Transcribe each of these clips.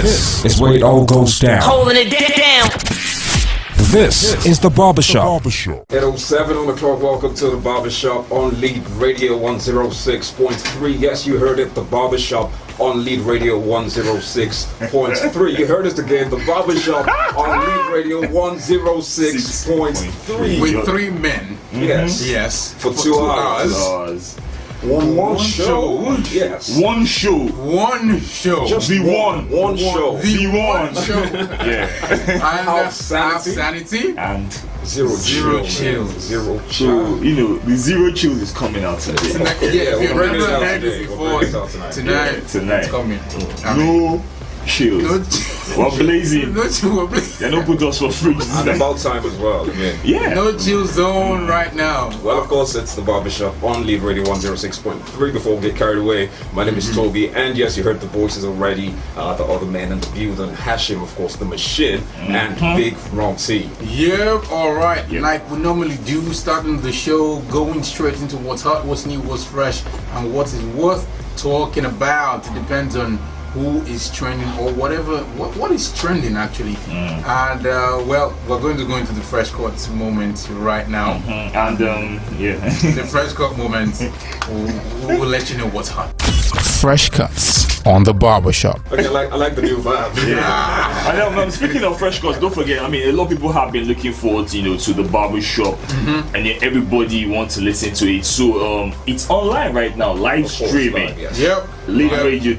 This is where it all goes down. Holding it down. This is the Barbershop. 8:07 on the clock. Welcome to the Barbershop on Lead Radio 106.3. Yes, you heard it, the Barbershop on Lead Radio 106.3. You heard us again, the Barbershop on Lead Radio 106.3. With three men. Yes. Yes. For 2 hours. One show. Yes. One show. One show. Just the one show. The one show. Yeah. And sanity. And zero chills. Zero So, chills. the zero chills is coming out today. Yeah, if you we'll bring it remember out that today. before, We'll bring it out tonight Tonight. it's coming. No chills. We're blazing. No chill, They don't put us for free. And about time as well. Yeah. no chill zone right now. Well, of course, it's the Barbershop on Lead Radio 106.3. Before we get carried away, my name is Toby, and yes, you heard the voices already. The other men in the building, Hashim, of course, the machine, and Big Ron T. Yeah, alright. Yep. Like we normally do, starting the show, going straight into what's hot, what's new, what's fresh, and what is worth talking about. It depends on who is trending or whatever, what is trending actually. And well, we're going to go into the fresh cuts moment right now. And The fresh cut moment, we'll let you know what's hot. Fresh cuts on the Barbershop. Okay, I like the new vibe. I know, speaking of fresh cuts, don't forget, a lot of people have been looking forward, to the barbershop, and then everybody wants to listen to it. So it's online right now, live streaming. Live, yes. Yep. Lead Radio,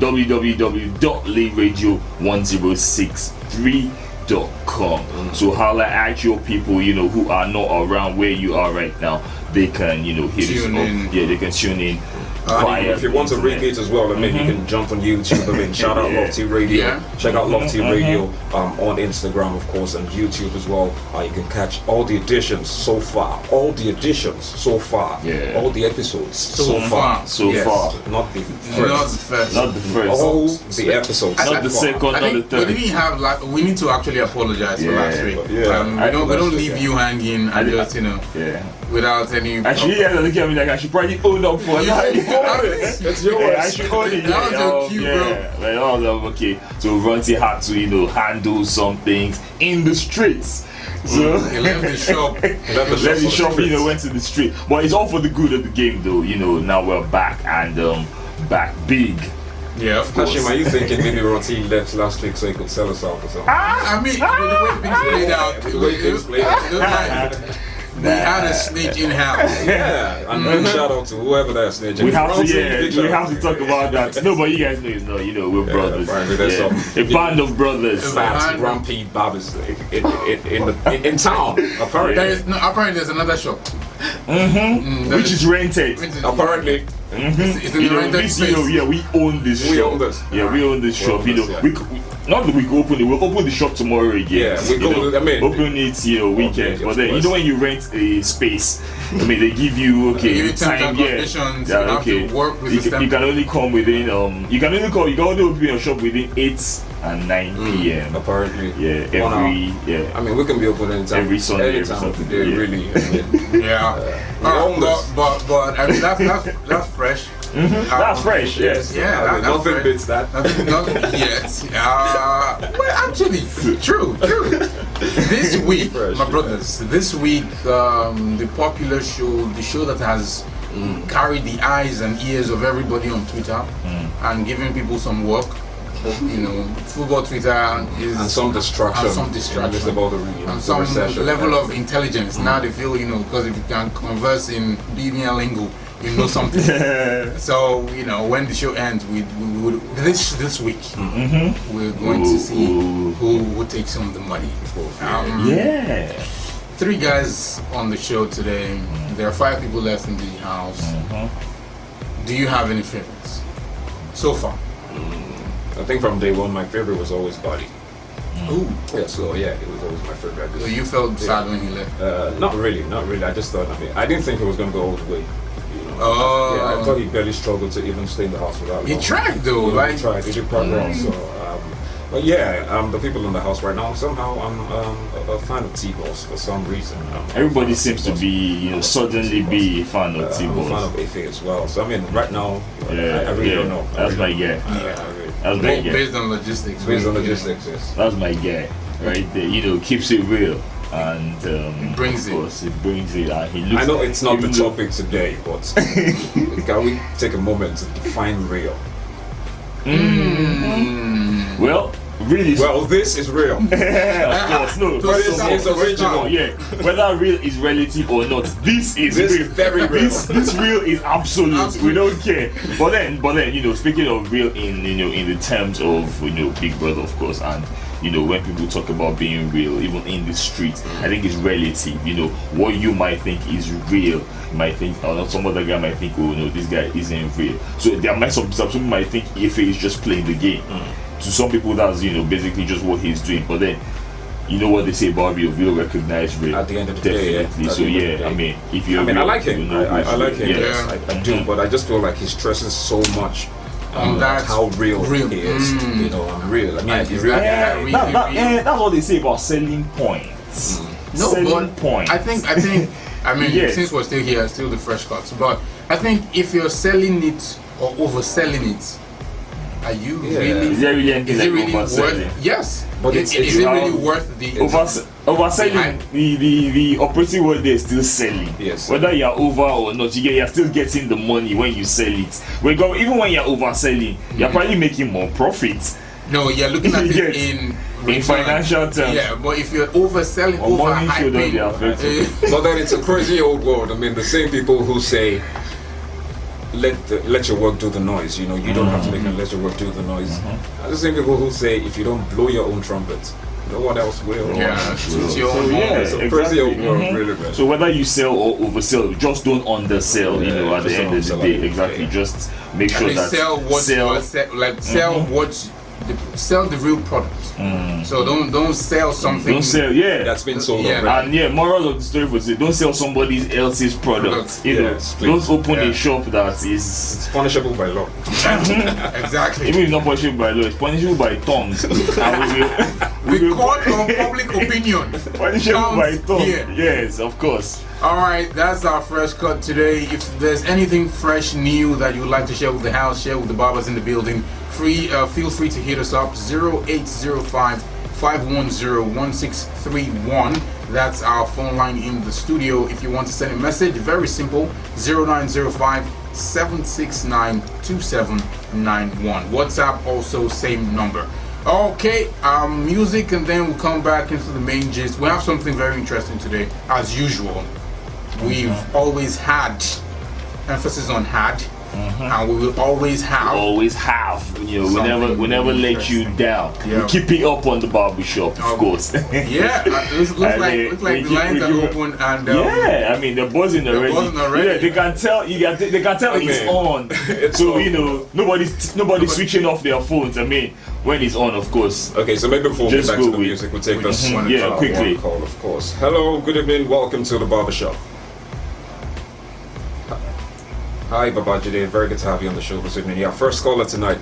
www.leadradio1063.com. So holla at your people, who are not around where you are right now. They can, hit us Tune up. in. Yeah, they can tune in. If you want to repeat as well, you can jump on YouTube. Shout out Love T Radio. Yeah. Check out Love T Radio on Instagram, of course, and YouTube as well. You can catch all the editions so far. Yeah. All the episodes so far. So Yes. far. Not the Not first. the first. Not the first. All the episodes. Not so the far. second, I not the think we third. didn't have we need to actually apologize for last week. Yeah. We don't leave you hanging and just Yeah. without any. Actually, you guys are looking at me like I should probably own up for that. It's yours. Yeah, I should own it. That was so cute, bro. Like, okay. So Runty had to, handle some things in the streets. So He left the shop. left the shop, went to the street. But it's all for the good of the game, though. Now we're back and back big. Yeah, of course. Hashim, are you thinking maybe Ronti left last week so he could sell us out or something? I mean, the way things played out, The way things played out. it looked like we had a snitch in house. Yeah, and shout out to whoever that snitch. We have to, Big shout we out have to talk about that. No, but you guys know it's not. We're brothers. apparently there's Yeah. some- A band of brothers. Fat grumpy barbers in town. Apparently, Apparently, there's another shop. Which is rented. apparently, It's in the rented space. We own this shop. we own this. Yeah, we own this shop. own this, yeah. Not that we could open it. We'll open the shop tomorrow again. Yeah, we go. Open it, weekend. Okay, But then, of course. when you rent a space, they give you Give you terms time. and conditions. You have to work with the You stamp. can only come within. You can only open your shop within 8 and 9 p.m. Apparently, Yeah, I mean, we can be open anytime. Every Sunday, anytime of the day, yeah. really. Yeah. We own this. But I mean, that's fresh. That's fresh. Yes. Yeah, I mean, that's nothing fresh. beats that. Not yet. Well, actually, true. This week, Fresh, my brothers, this week, the popular show, the show that has carried the eyes and ears of everybody on Twitter and giving people some work. Football Twitter is And some distraction. And some distraction. Just about the and the some recession. level of intelligence. Now they feel, because if you can converse in BBN lingo, you know something. So, when the show ends, we would this week we're going to see who will take some of the money. Yeah. 3 guys on the show today. There are 5 people left in the house. Do you have any favorites so far? I think from day one, my favorite was always Buddy. Ooh. Yeah, so it was always my favorite. So you felt sad when he left? Not really. I just thought, I didn't think it was going to go all the way. Oh. Yeah, I thought he barely struggled to even stay in the house without. He tried though, He right? tried. He did quite well. So, but the people in the house right now, somehow I'm a fan of T-Boss for some reason. Everybody seems to be, suddenly be a fan of I'm a fan T-Balls. of Efe as well. So right now, I really don't know. That's my guy. That's my guy. Based on logistics. Based on yeah. logistics, yes. That's my guy right there. You know, keeps it real. And brings of course, it brings it. And he looks. I know it's not the even though- topic today, but can we take a moment to define real? Well, really. Well, this is real. Of course, no. But it's original. Yeah, whether real is relative or not, this is This real. is very real. This real is absolute. We don't care. But then, you know, speaking of real in the terms of Big Brother, of course, and when people talk about being real, even in the street, I think it's relative. What you might think is real, you might think, or some other guy might think, oh no, this guy isn't real. So there might some people might think Ife is just playing the game. To some people, that's basically just what he's doing. But then, you know what they say about real recognize real. At the end of the day, definitely. yeah. So yeah, I mean, if you're I real, like him. you know I like him. yeah. Yes, I do. But I just feel like he stresses so much on That's how real he is. I'm real. I mean, he's real. That's what they say about selling points. No, Selling but points. I think. I mean, Yes. since we're still here, still the fresh cuts. But I think if you're selling it or overselling it, are you really? Is there really anything Is like it really overselling? worth? Yes. But Is it's it you really have- worth the? Overselling, the operating word there is still selling. Yes. Whether you're over or not, you're still getting the money when you sell it. Even when you're overselling, you're probably making more profits No, you're looking at Yes. it in in financial terms. Yeah, but if you're overselling, Or money should not be affected. So then it's a crazy old world. I mean, the same people who say, let your work do the noise. You don't have to make it. Let your work do the noise. Are the same people who say, if you don't blow your own trumpet, no one else will. Yeah, it's your So own yeah, It's a exactly. crazy old world, really, man. So whether you sell or oversell, just don't undersell. At the just end don't of the sell day, it. exactly. Yeah. Just make sure And that sell what sell the real product. So don't sell something. don't sell. Yeah, That's been sold Yeah. already. And yeah, moral of the story was it: don't sell somebody else's product. Yes, please. Don't open Yeah. a shop that is It's punishable by law. Exactly. even if it's not punishable by law, it's punishable by tongues. And The court of public opinion. punishable by counts tongue. here. Yes, of course. All right, that's our fresh cut today. If there's anything fresh, new that you would like to share with the house, share with the barbers in the building, feel free to hit us up 0805-510-1631. That's our phone line in the studio. If you want to send a message, very simple, 0905-769-2791. WhatsApp also same number. Okay, music, and then we'll come back into the main gist. We have something very interesting today, as usual. We've always had emphasis on had, and we will always have. Always have. We never let you down. Yeah. We keep it up on the barbershop, of course. Yeah, looks I like mean, the lines are open, and yeah, I mean they're buzzing already. buzzing already. Yeah, they can tell. They can tell it's Okay. on. It's So on. nobody's switching off their phones. I mean, when it's on, of course. Okay, so maybe before we Just get back go to the with- music, we'll take this Mhm. one. Yeah, quickly. One call, of course. Hello, good evening, welcome to the barbershop. Hi, Babajide, very good to have you on the show this evening. Yeah, first caller tonight.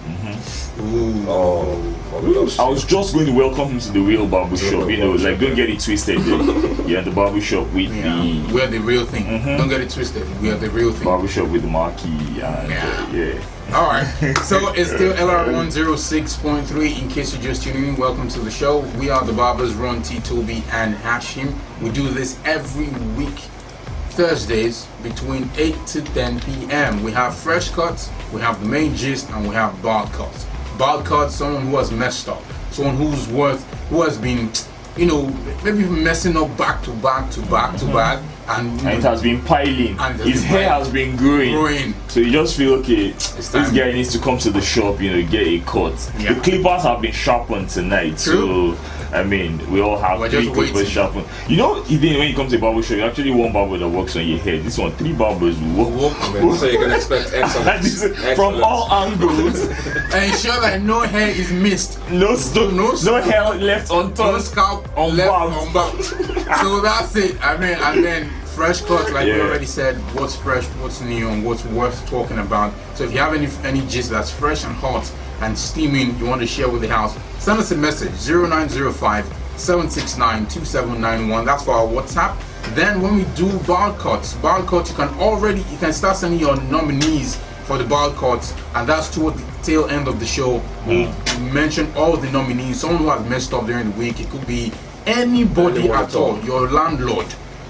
Ooh. Oh, I was just going to welcome him to the real barbershop. Like don't get it twisted. Yeah, the barbershop with the We're the real thing. Don't get it twisted. We are the real thing. barbershop with the marquee and yeah. All right. So it's still LR 106.3. In case you're just tuning in, welcome to the show. We are the barbers, Ron T, Toby, and Hashim. We do this every week, Thursdays between 8 to 10 p.m. We have fresh cuts, we have the main gist, and we have bald cuts. Bald cuts, someone who has messed up, someone who has been, maybe messing up back to back to back to back, and it has been piling. And it has His been hair piling. has been growing. So you just feel okay. This time. guy needs to come to the shop, get a cut. Yeah. The clippers have been sharpened tonight, True. so I mean we all have We're 3 just clippers waiting. sharpened. Even when it comes to barber shop, you actually one barber that works on your head. This one, 3 barbers will work. so you can expect excellence. From all angles. ensure that no hair is missed. No hair left No untouched. scalp On left barbs. unbound. So that's it. And then fresh cuts, like we Yeah. already said, what's fresh, what's new, and what's worth talking about. So if you have any gist that's fresh and hot and steaming you want to share with the house, send us a message 0905-769-2791. That's for our WhatsApp. Then when we do bald cuts, you can start sending your nominees for the bald cuts, and that's tail end of the show, we'll mention all the nominees. Someone who has messed up during the week. It could be anybody Anyone at all. Your landlord,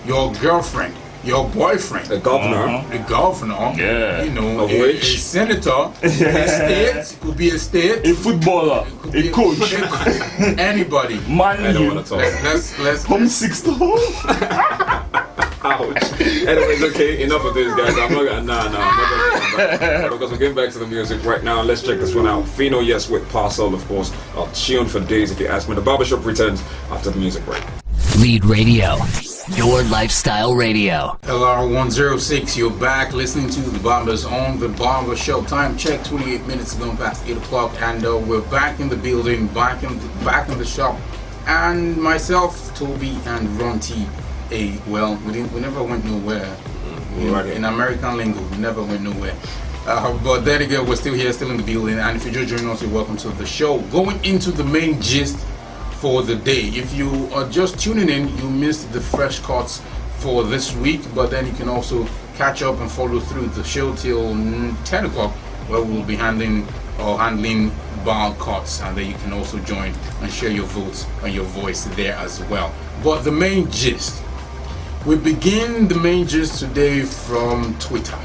your girlfriend, your boyfriend, The governor. the governor, Yeah. you know, Of a which? senator, a state, it could be a state, A footballer, could a be coach, anybody. I don't man, want to talk. Let's home 6 Ouch. Anyways, okay, enough of this, guys. I'm not gonna, I'm not gonna come back. Because we're getting back to the music right now. Let's check this one out. Fino, yes, with Parcel, of course. I'll tune for days if you ask me. The Barbershop returns after the music break. Lead Radio, your lifestyle radio. LR106, you're back listening to the Bombers on the Barber Show. Time check, 28 minutes going past 8 o'clock, and we're back in the building, back in the shop, and myself, Toby, and Ron T. Well, we never went nowhere. In American lingo, we never went nowhere. But there you go, we're still here, still in the building, and if you're just joining us, you're welcome to the show. Going into the main gist for the day. If you are just tuning in, you missed the fresh cuts for this week, but then you can also catch up and follow through the show till 10 o'clock, where we'll be handling bar cuts, and then you can also join and share your votes and your voice there as well. But the main gist, we begin the main gist today from Twitter,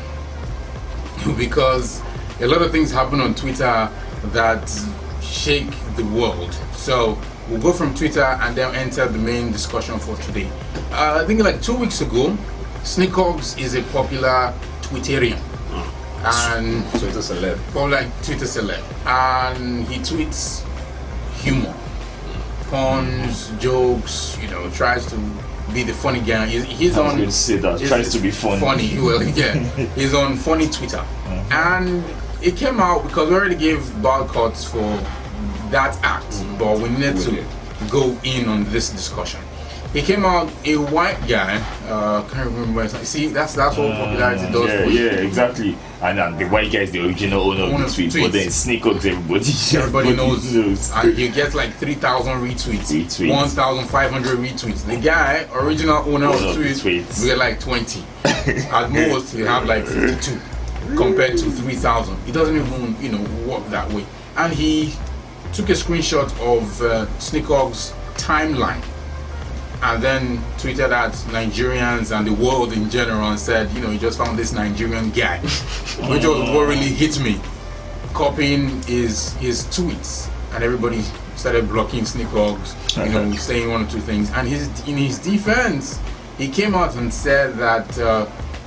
because a lot of things happen on Twitter that shake the world. So we'll go from Twitter and then enter the main discussion for today. I think like 2 weeks ago, Sneakogs is a popular Twitterian. And Twitter celeb. or like Twitter celeb. And he tweets humor, puns, jokes, you know, tries to be the funny guy. He's I was on. going to say that. Tries to be funny. Well, yeah. He's on funny Twitter. And it came out because we already gave bad cuts for that act, but we needed to go in on this discussion. He came out, a white guy, can't remember his name. See, that's what popularity does Yeah, for you. yeah, exactly. And the white guy is the original owner of the tweet, but then Sneakogs, everybody knows. And he gets like 3,000 retweets. 1,500 retweets. The guy, original owner of the tweet, we get like 20. At most, he have like 52 compared to 3,000. He doesn't even, you know, work that way. And he took a screenshot of Sneakogs' timeline, and then tweeted at Nigerians and the world in general and said, you know, he just found this Nigerian guy, which was what really hit me, copying his tweets, and everybody started blocking Sneakogs, you know, saying one or two things. And in his defense, he came out and said that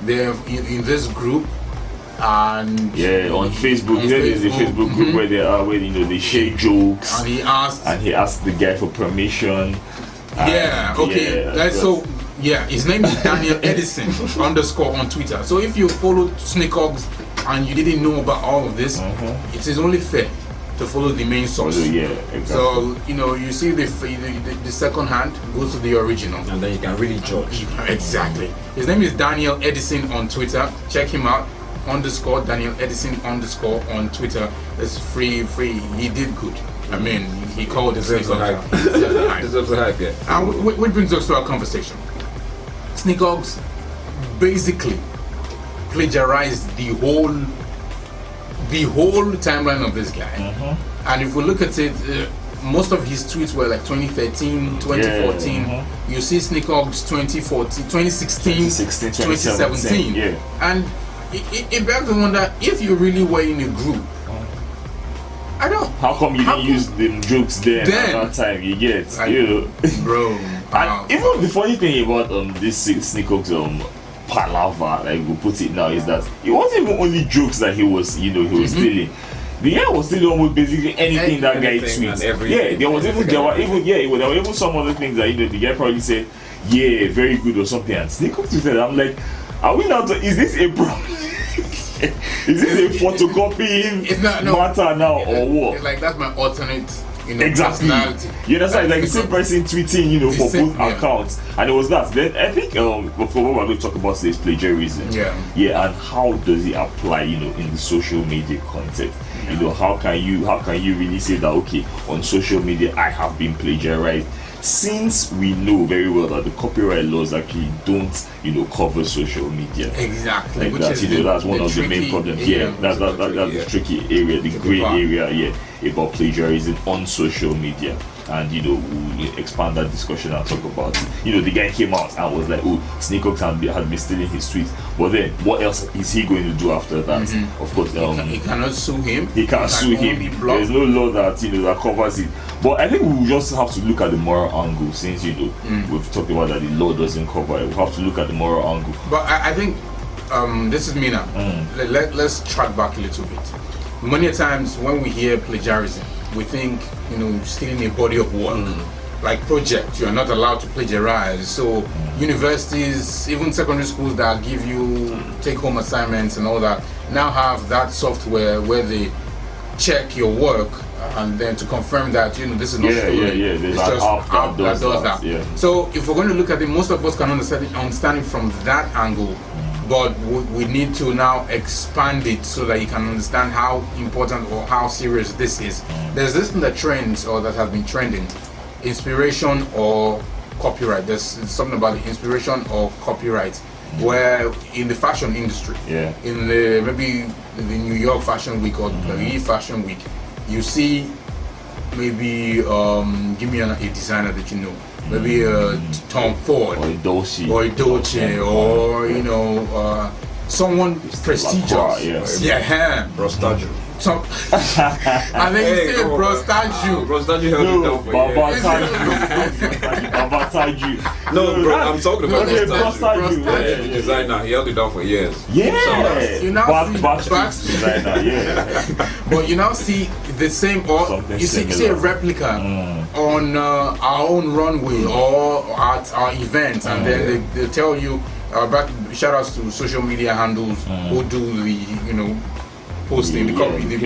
they're in this group. And on Facebook, there's a Facebook group where they are, where you know they share jokes. And he asked the guy for permission. His name is Daniel Edison _ on Twitter. So if you followed Sneakogs and you didn't know about all of this, it is only fair to follow the main source. Yeah, exactly. So you know, you see the second hand goes to the original, And then you can really judge. Exactly. His name is Daniel Edison on Twitter. Check him out. Daniel Edison _ on Twitter. It's free. He did good. I mean, he called the Deserves a hype. Deserves a hype, yeah. And which brings us to our conversation. Sneakogs basically plagiarized the whole timeline of this guy. And if we look at it, most of his tweets were like 2013, 2014. You see Sneakogs 2014, 2016, 2017. Yeah. And it begs to wonder, if you really were in a group, How come you didn't use them jokes then at that time? You get, you know, bro. And even the funny thing about this Sneakogs palaver, like we put it now, is that it wasn't even only jokes that he was stealing. The guy was stealing almost basically anything that guy tweets. There were even some other things that the guy probably said, yeah, very good or something, and Sneakogs tweeted. I'm like, are we now? Is this a problem? Is this a photocopying matter now or what? Like, that's my alternate, exactly. personality. You understand? Like the same person tweeting, for both accounts, and it was that. Then I think before what we're going to talk about is plagiarism. And how does it apply, in the social media context? How can you really say that, okay, on social media I have been plagiarized? since we know very well that the copyright laws actually don't, cover social media. Exactly. Like Which that, is that's one of the main tricky problems. area. Yeah, that's the tricky area, the grey area, about plagiarism on social media. And we'll expand that discussion and talk about it. The guy came out and was like, "Oh, Sneakox had been stealing his tweets." But then, what else is he going to do after that? Of course, he cannot sue him. He can't sue him. There's no law that that covers it. But I think we just have to look at the moral angle, since we've talked about that the law doesn't cover it. We have to look at the moral angle. But I think this is me now. Let's track back a little bit. Many times when we hear plagiarism, we think stealing a body of work, like project. You are not allowed to plagiarize. So universities, even secondary schools that give you take-home assignments and all that, now have that software where they check your work and then to confirm that this is not stolen. There's it's an just app that does that. Yeah. So if we're going to look at it, most of us can understand it from that angle. But we need to now expand it so that you can understand how important or how serious this is. There's this thing that trends or that has been trending, inspiration or copyright. There's something about the inspiration or copyright, where in the fashion industry, in maybe the New York Fashion Week or the Paris Fashion Week, you see maybe give me a designer that you know. Maybe Tom Ford or Dolce or someone prestigious. Brostagio. And then you say Brostagio. Brostagio held it down for years. Babataju. No, bro, I'm talking about Brostagio. the designer. He held it down for years. Yeah. You now Back see designer. but you now see the same, or Something you see a replica on our own runway or at our event, and then they tell you shout outs to social media handles who do the posting, the copy,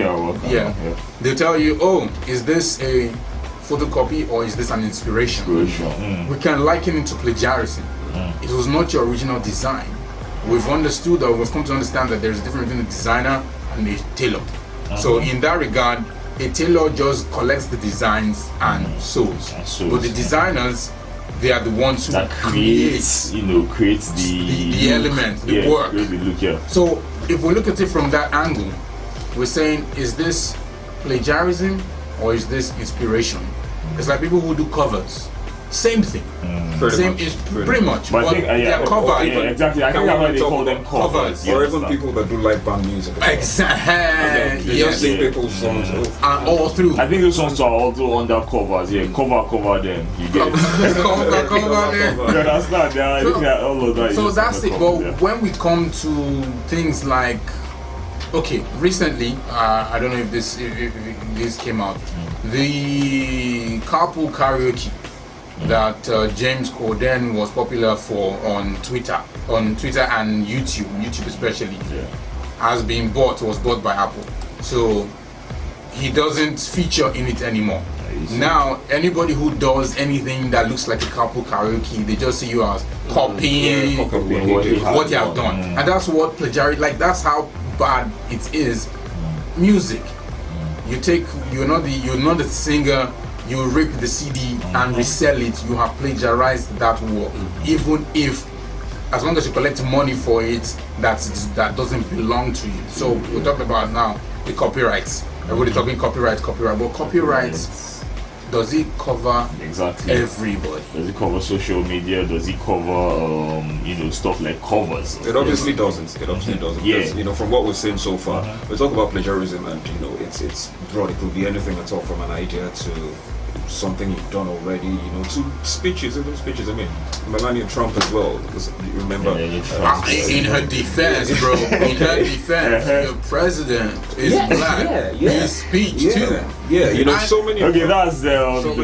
they'll tell you, oh, is this a photocopy or is this an inspiration? We can liken it to plagiarism. It was not your original design. We've understood, or we've come to understand, that there's a difference between a designer and a tailor. So in that regard, a tailor just collects the designs and sews. But the designers, they are the ones who that creates the element, the work. Create the look, So if we look at it from that angle, we're saying, is this plagiarism or is this inspiration? It's like people who do covers. Same thing. Pretty much. But I think, they're cover. Exactly. I think that's why they call them covers. Or even people that do live band music. Exactly. They just sing people's songs and all through. I think those songs are also under covers. Cover them. You get it. cover them. You understand? Yeah, I think all of that. So that's it. But when we come to things like, okay, recently, I don't know if this came out, the carpool karaoke that James Corden was popular for on Twitter and YouTube especially, was bought by Apple. So he doesn't feature in it anymore. Now anybody who does anything that looks like a carpool karaoke, they just see you as copying what you have done, and that's what plagiarism. Like, that's how bad it is. Music, you're not the singer. You rip the CD and resell it. You have plagiarized that work, even if, as long as you collect money for it, that doesn't belong to you. So we're talking about now the copyrights. Everybody's talking copyright, but copyrights, does it cover everybody? Does it cover social media? Does it cover stuff like covers? It obviously doesn't. Yeah. Because, from what we've seen so far, we talk about plagiarism, and it's broad. It could be anything at all, from an idea to something you've done already, to speeches. I mean, Melania Trump as well, because you remember in her defense, bro. In her defense, the president is black. His speech too. So many. Okay, that's the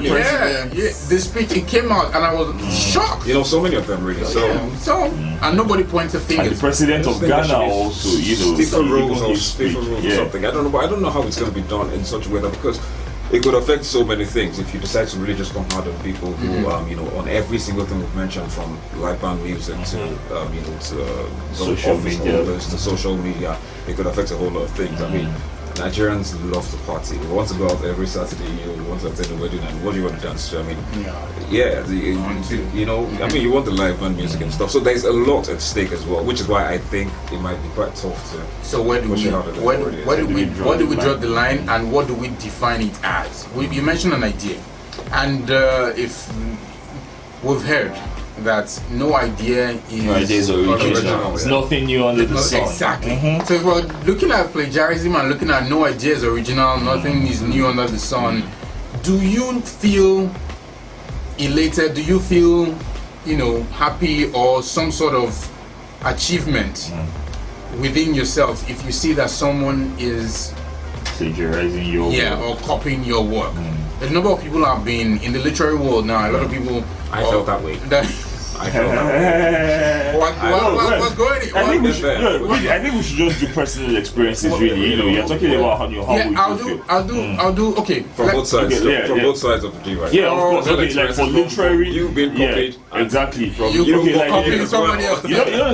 president. The speech, it came out, and I was shocked. So many of them really. And nobody pointed fingers. And the president of Ghana also, Stephen Rose or something. I don't know how it's going to be done in such a way that, because it could affect so many things if you decide to really just come hard on people who, on every single thing we've mentioned, from live band music to social media. To social media. It could affect a whole lot of things. I mean, Nigerians love to party. We want to go out every Saturday. We want to attend the wedding, and what do you want to dance to? I mean, I mean, you want the live band music and stuff. So there's a lot at stake as well, which is why I think it might be quite tough to. So where do we draw the line, and what do we define it as? You mentioned an idea, and if we've heard that no idea is original. It's nothing new under the sun. Exactly. So if we're looking at plagiarism and looking at no idea is original, nothing is new under the sun, do you feel elated? Do you feel, happy or some sort of achievement within yourself if you see that someone is plagiarizing your work or copying your work? A number of people have been in the literary world now. A lot of people. I felt that way. I felt that way. What's going on? I think we should just do personal experiences. Really, you're talking about how you feel. I'll do. Okay. From both sides. From both sides of the divide. Yeah, of course. Okay, like for literary, you've been copied. Exactly. From you copying somebody else.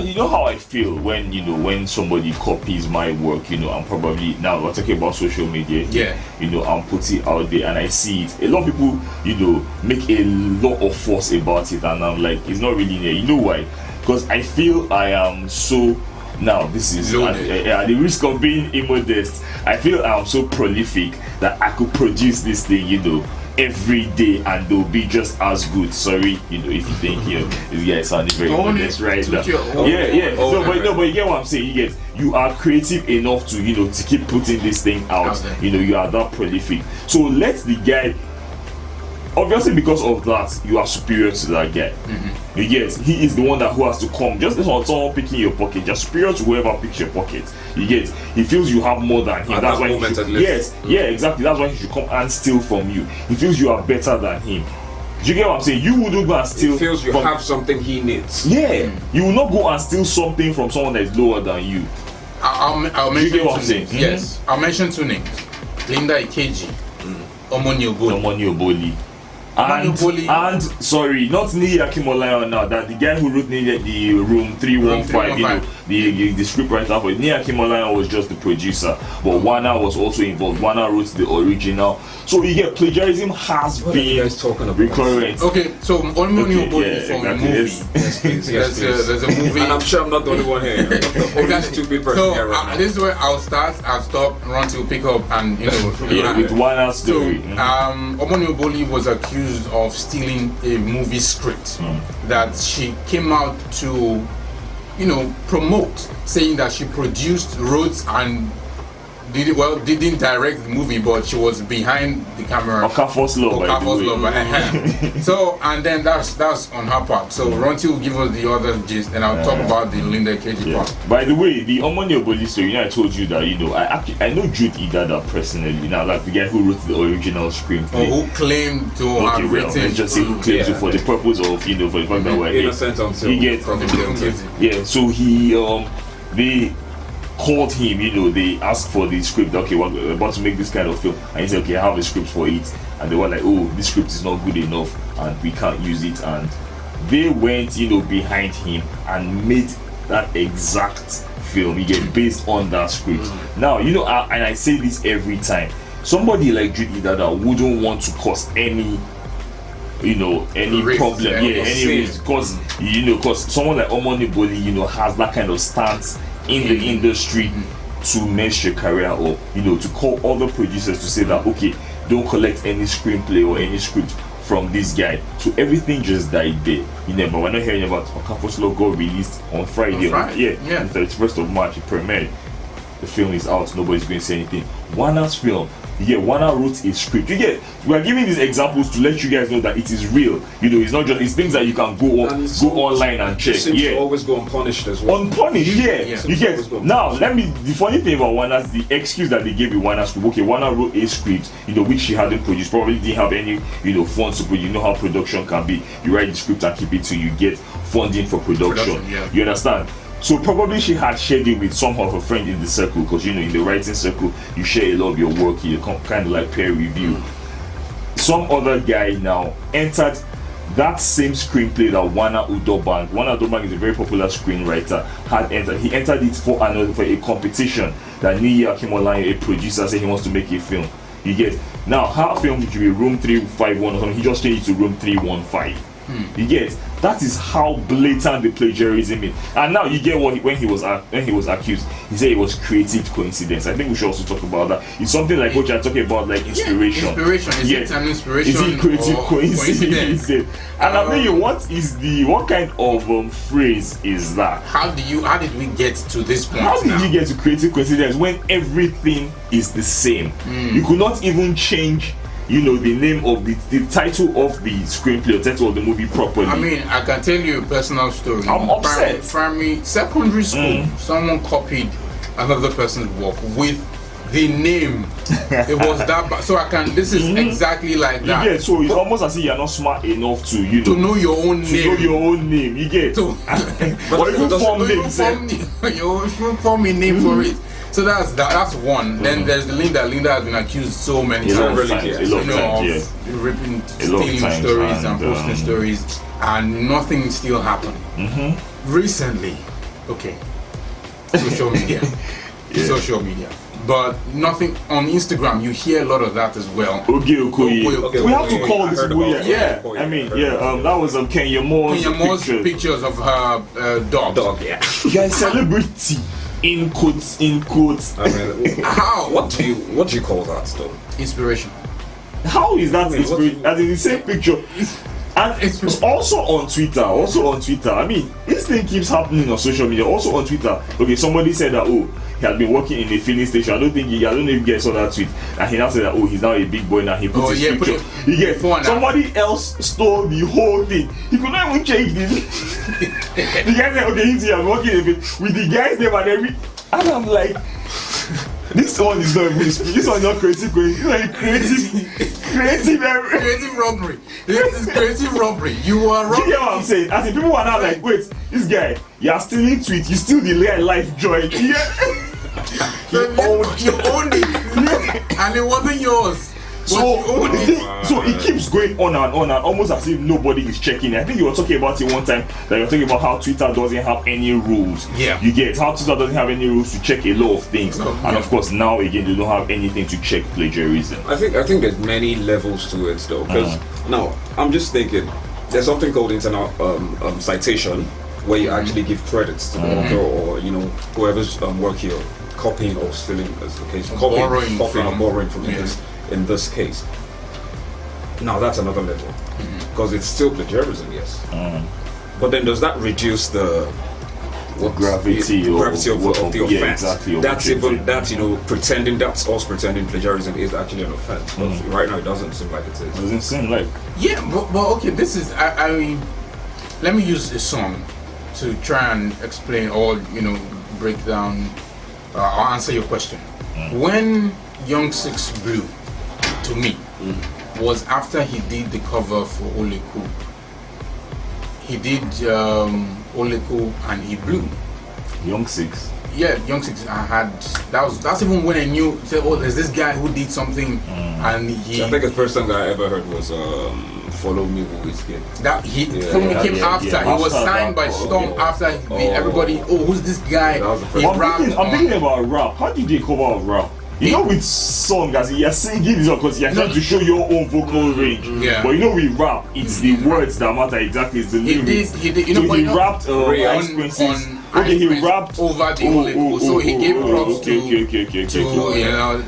You know how I feel when somebody copies my work. I'm probably now we're talking about social media. Yeah. I'm putting it out there and I see it. A lot of people, make a lot of fuss about it, and I'm like, it's not really there. You know why? Because I feel I am so. Now this is at the risk of being immodest. I feel I'm so prolific that I could produce this thing, every day, and they'll be just as good. Sorry, if you think this guy is sounding very modest right now. But you get what I'm saying. You are creative enough to to keep putting this thing out. You are that prolific. So let the guy. Obviously, because of that, you are superior to that guy. You get, he is the one who has to come. Just on someone picking your pocket, you're superior to whoever picks your pocket. You get, he feels you have more than him. That's why he should, exactly. That's why he should come and steal from you. He feels you are better than him. Do you get what I'm saying? You wouldn't go and steal. He feels you have something he needs. Yeah, you will not go and steal something from someone that is lower than you. I'll mention two names. Yes, I'll mention two names: Linda Ikeji, Omoni Oboli. And sorry, not Ni Akimolayo now. That the guy who wrote the Room 315, the script writer for it. Ni Akimolayo was just the producer, but Wana was also involved. Wana wrote the original. So you get plagiarism has been recurrent. Okay, so Omoni Oboli from the movie. Yes, there's a movie, and I'm sure I'm not the only one here. Exactly. So this is where I'll start. I'll stop. Ron will pick up, and with Wana's story. So Omoni Oboli was accused of stealing a movie script that she came out to promote, saying that she produced, wrote, and didn't direct the movie, but she was behind the camera. Okafor's Love. So, and then that's on her part. So Ronti will give us the other gist, and I'll talk about the Linda KG part. By the way, the Omoni Oboli story, I told you that I know Jude Idada personally. Like the guy who wrote the original screenplay. Who claimed to have written. Let's just say who claimed to for the purpose of for the fact that we're innocent until he gets So they called him, they asked for the script. Okay, we're about to make this kind of film, and he said, okay, I have a script for it. And they were like, oh, this script is not good enough and we can't use it. And they went behind him and made that exact film based on that script. Now and I say this every time, somebody like Jude Idada wouldn't want to cause any problem, any risk, because someone like Omoni Oboli has that kind of stance in the industry to mess your career up, to call other producers to say that, okay, don't collect any screenplay or any script from this guy. So everything just died there. But we're not hearing about Okafor's Love got released on Friday. The 31st of March, it premiered. The film is out, nobody's going to say anything. Wana's film, Wana wrote a script. We are giving these examples to let you guys know that it is real. It's not just, it's things that you can go online and check. Seems to always go unpunished as well. Unpunished, Now, the funny thing about Wana's, the excuse that they gave with Wana's script, okay, Wana wrote a script, which she hadn't produced, probably didn't have any, funds to produce. You know how production can be. You write the script and keep it till you get funding for production. You understand? So probably she had shared it with some of her friends in the circle, because in the writing circle you share a lot of your work, you kind of like peer review. Some other guy now entered that same screenplay that Wana Udobang is a very popular screenwriter, he entered it for a competition that Niyi Akimolayo, a producer, said he wants to make a film. You get, now her film should be Room 351 or something, he just changed it to Room 315. You get, that is how blatant the plagiarism is. And now you get when he was accused, he said it was creative coincidence. I think we should also talk about that. It's something like what you're talking about, like inspiration. Inspiration. Is it an inspiration? Is it creative coincidence? And I mean, what kind of phrase is that? How did we get to this point? How did you get to creative coincidence when everything is the same? You could not even change, the name of the title of the screenplay or title of the movie properly. I mean, I can tell you a personal story. I'm upset. Secondary school, someone copied another person's work with the name. It was that bad. So this is exactly like that. You get, so it's almost as if you're not smart enough to, to know your own name. To know your own name, you get. But if you form a name for it. So that's one. Then there's the Linda. Linda has been accused so many times, of ripping, stealing stories and posting stories, and nothing still happened. Recently, social media, social media, but nothing on Instagram. You hear a lot of that as well. We have to call this weird. That was Kenya Moore's pictures of her dog. Yeah, celebrity. In quotes. I mean, how? What do you call that though? Inspiration. How is that inspiration? As in the same picture. And it's also on Twitter. I mean, this thing keeps happening on social media. Also on Twitter. Okay, somebody said that he had been working in a filling station. I don't know if you guys saw that tweet. And he now said that he's now a big boy now. He put his picture. You get, somebody else stole the whole thing. He could not even change this. The guy said, I'm working with the guy's name and everything. And I'm like, this one is not even this one is not creative. This one is creative robbery. This is creative robbery. You are robbing. You get what I'm saying? As in, people are now like, wait, this guy, you're stealing tweets, you steal the life joy. Yeah. You owned it, and it wasn't yours. So it keeps going on and on, and almost as if nobody is checking. I think you were talking about it one time, that you were talking about how Twitter doesn't have any rules. Yeah. You get how Twitter doesn't have any rules to check a lot of things, and of course now again they don't have anything to check plagiarism. I think there's many levels to it though, because now I'm just thinking there's something called internal citation, where you actually give credits to the author or whoever's work you're copying or stealing, as the case, copying or borrowing from in this case. Now that's another level, because it's still plagiarism, yes. But then does that reduce the gravity of the offense? Yeah, exactly. That's pretending that's us pretending plagiarism is actually an offense. But right now it doesn't seem like it is. Doesn't seem like. Yeah, but okay. This is I mean, let me use a song to try and explain or break down or answer your question. When Young Six blew, to me, was after he did the cover for Oleku. He did Oleku and he blew. Young Six. Yeah, Young Six. That's even when I knew. Said, there's this guy who did something, and he. I think the first song I ever heard was "Follow Me, Whiskey." That Follow Me came after. He was signed by Storm after everybody. Oh, who's this guy? I'm thinking about rap. How did they cover of rap? With song, as you're singing this because you're trying to show your own vocal range. Yeah. But with rap, it's the words that matter exactly. It's the lyrics. He did. So he rapped Ice Princess. Okay, he rapped over the Oleku. So he gave props to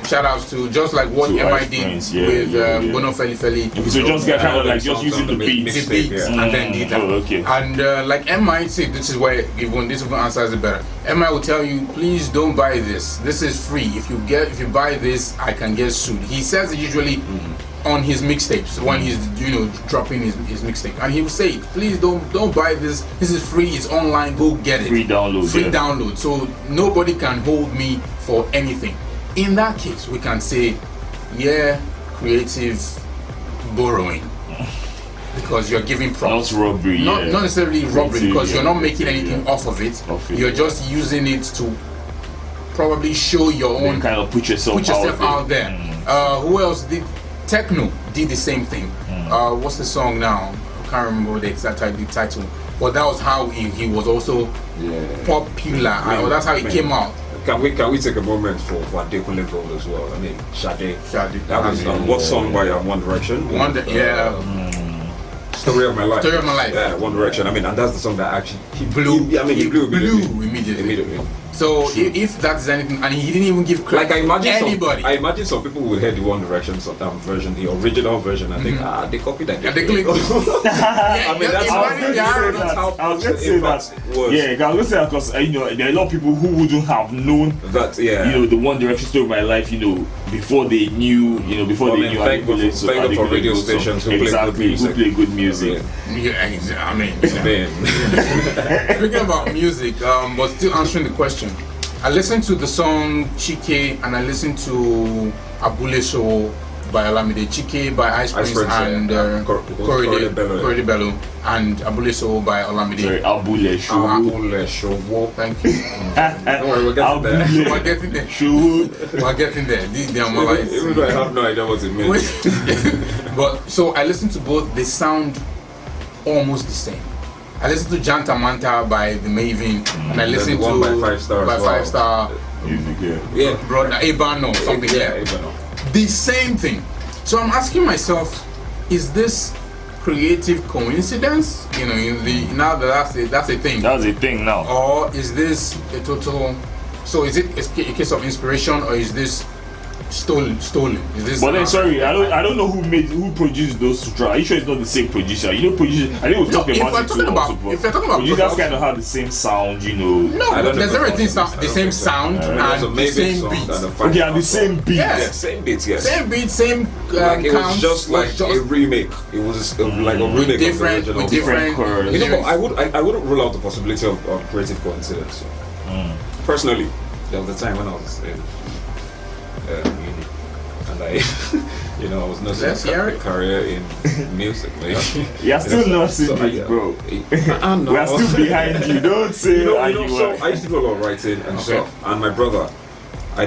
shout outs to just like what MI did with Bono Feli Feli. Okay, so just get kind of like just using the beats. And then did that. Okay. And like MI said, this is where even this even answers it better. MI will tell you, please don't buy this. This is free. If you buy this, I can get sued. He says it usually on his mixtapes when he's dropping his mixtape, and he will say, please don't buy this. This is free. It's online. Go get it. Free download. So nobody can hold me for anything. In that case, we can say, creative borrowing. Because you're giving props. Not robbery. Not necessarily robbery, because you're not making anything off of it. You're just using it to probably show your own. Then kind of put yourself out there. Who else did? Techno did the same thing. What's the song now? can't remember the exact title, but that was how he was also popular. Or that's how he came out. Can we take a moment for Adekunle Gold as well? I mean, Sade. That was what song by One Direction? Story of My Life. Story of My Life. Yeah, One Direction. I mean, and that's the song that actually he blew immediately. So if that's anything, and he didn't even give credit like I imagine anybody. I imagine some people would hear the One Direction version, the original version, and think, they copied that. Yeah, they clicked. I was going to say that. Yeah, I was going to say that because there are a lot of people who wouldn't have known that. Yeah, the One Direction Story of My Life. Before they knew. Before they knew. Thank God for radio stations who play good music. Yeah, I mean, speaking about music, but still answering the question. I listened to the song Chike and I listened to Abule Show by Olamide, Chike by Ice Prince and Korede Bello, and Abule Show by Olamide. Sorry, Abule Show. Thank you. Don't worry, we're getting there. We're getting there. We're getting there. Even though I have no idea what it means. But so I listened to both. They sound almost the same. I listened to Janta Manta by The Maven, and I listened to by 5 Star. Brother Ebano, something Ebano. The same thing. So I'm asking myself, is this creative coincidence? Now that that's a thing. That's a thing now. Or is this a total? So is it a case of inspiration, or is this stolen? Is this? But then, sorry, I don't know who produced those two tracks. Are you sure it's not the same producer? Producer. I think we'll talk about it too. If you're talking about producers, kind of have the same sound, No, there's everything the same sound and the same beat. Okay, and the same beat. Yes. Same beats, yes. Same beat, same like it was just like a remake. It was like a remake different, of the with original. different chords. But I wouldn't rule out the possibility of creative coincidence. Personally, there was a time when I was in uni, and I was nursing a career in music. You're still nursing it, bro. We're still behind you. Don't say so I used to do a lot of writing and stuff. And my brother, I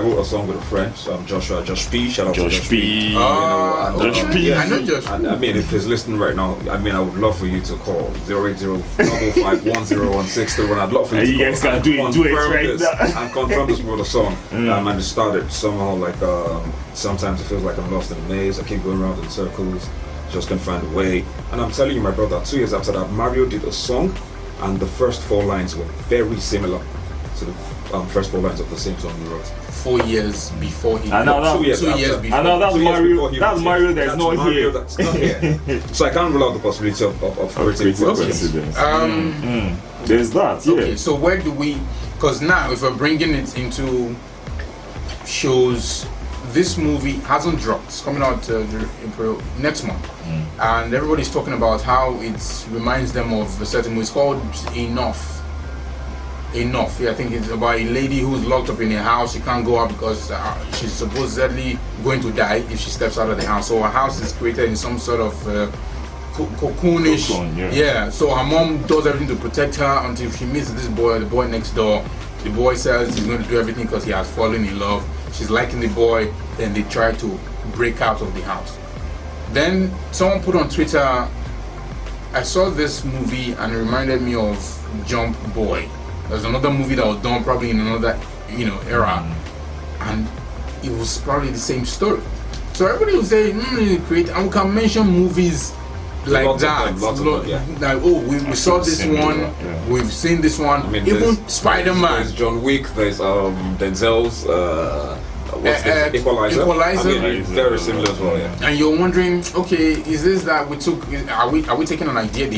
wrote a song with a friend, Josh P. Shout out to Josh P. Josh P. I know Josh. And I mean, if he's listening right now, I would love for you to call 080-5510161. I'd love for you to you guys can do it right now and confirm this with a song. And it started somehow like sometimes it feels like I'm lost in a maze. I keep going around in circles, just can't find a way. And I'm telling you, my brother, 2 years after that, Mario did a song, and the first 4 lines were very similar to the first 4 lines of the same song he wrote. 4 years before he. And now 2 years before. And now that's Mario. That's Mario. That's not here. That's not here. So I can't rule out the possibility of creative coincidence. There's that. Yeah. Okay. So where do we? Because now, if we're bringing it into shows, this movie hasn't dropped. It's coming out next month, and everybody's talking about how it reminds them of a certain movie. It's called Enough. Yeah, I think it's about a lady who's locked up in a house. She can't go out because she's supposedly going to die if she steps out of the house. So her house is created in some sort of cocoonish. Yeah. So her mom does everything to protect her until she meets this boy, the boy next door. The boy says he's going to do everything because he has fallen in love. She's liking the boy. Then they try to break out of the house. Then someone put on Twitter, I saw this movie and it reminded me of Jump Boy. There's another movie that was done probably in another, era, and it was probably the same story. So everybody will say, create, and we can mention movies like lots that. Of them, yeah. Like, we saw this one, we've seen this one. I mean, even Spider-Man. There's John Wick. There's Denzel's. What's this? Equalizer. I mean, very similar as well. Yeah. And you're wondering, okay, is this that we took? Are we taking an idea?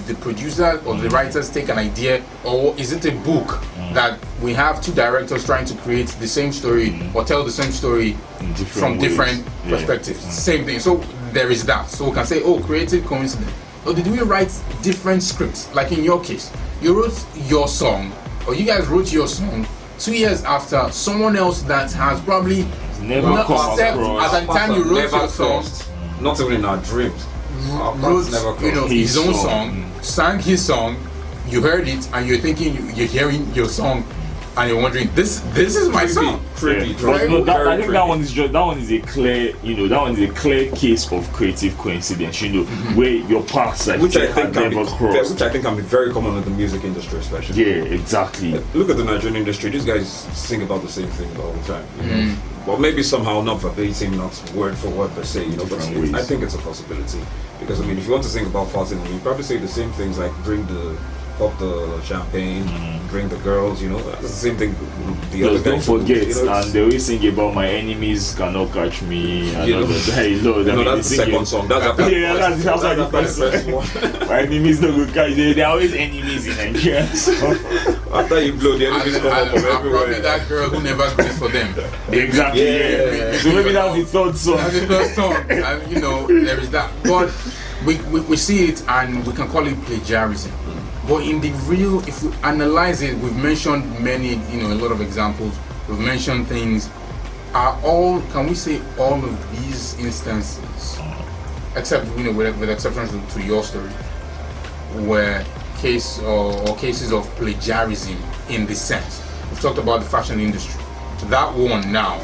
The producer or the writers take an idea, or is it a book that we have 2 directors trying to create the same story or tell the same story from different perspectives? Same thing. So there is that. So we can say, creative coincidence. Or did we write different scripts? Like in your case, you wrote your song, or you guys wrote your song 2 years after someone else that has probably never crossed at the time you wrote your song, not even in our dreams, wrote his own song, sang his song, you heard it, and you're thinking you're hearing your song and you're wondering, this is my song. Creepy. But no, that, I think Very that one is just, that one is a clear, that one is a clear case of creative coincidence, where your paths like which I think never crossed. which I think can be very common in the music industry, especially. Yeah, exactly. Look at the Nigerian industry. These guys sing about the same thing all the time. Well, maybe somehow not verbatim, not word for word per se, but Different ways. I think it's a possibility. Because I mean, if you want to sing about farting, you probably say the same things like pop the champagne, drink the girls, that's the same thing the other Just don't guys do, forget, it's- and they always sing about my enemies cannot catch me. And You know. all that. Hey, Lord, I mean, that's the they sing second it. song. That's after Yeah, that's after the after first the first My enemies don't go catch. They're always enemies in Nigeria. So. one. After you blow, the enemies come up from I'm probably everywhere. that girl who never agrees for them. Exactly. Yeah. So maybe that's the third song. That's the first song, and there is that. But we see it, and we can call it plagiarism. But in the real, if we analyze it, we've mentioned many, a lot of examples. We've mentioned things. Can we say all of these instances, except with exceptions to your story, were cases of plagiarism in this sense? We've talked about the fashion industry. That one now,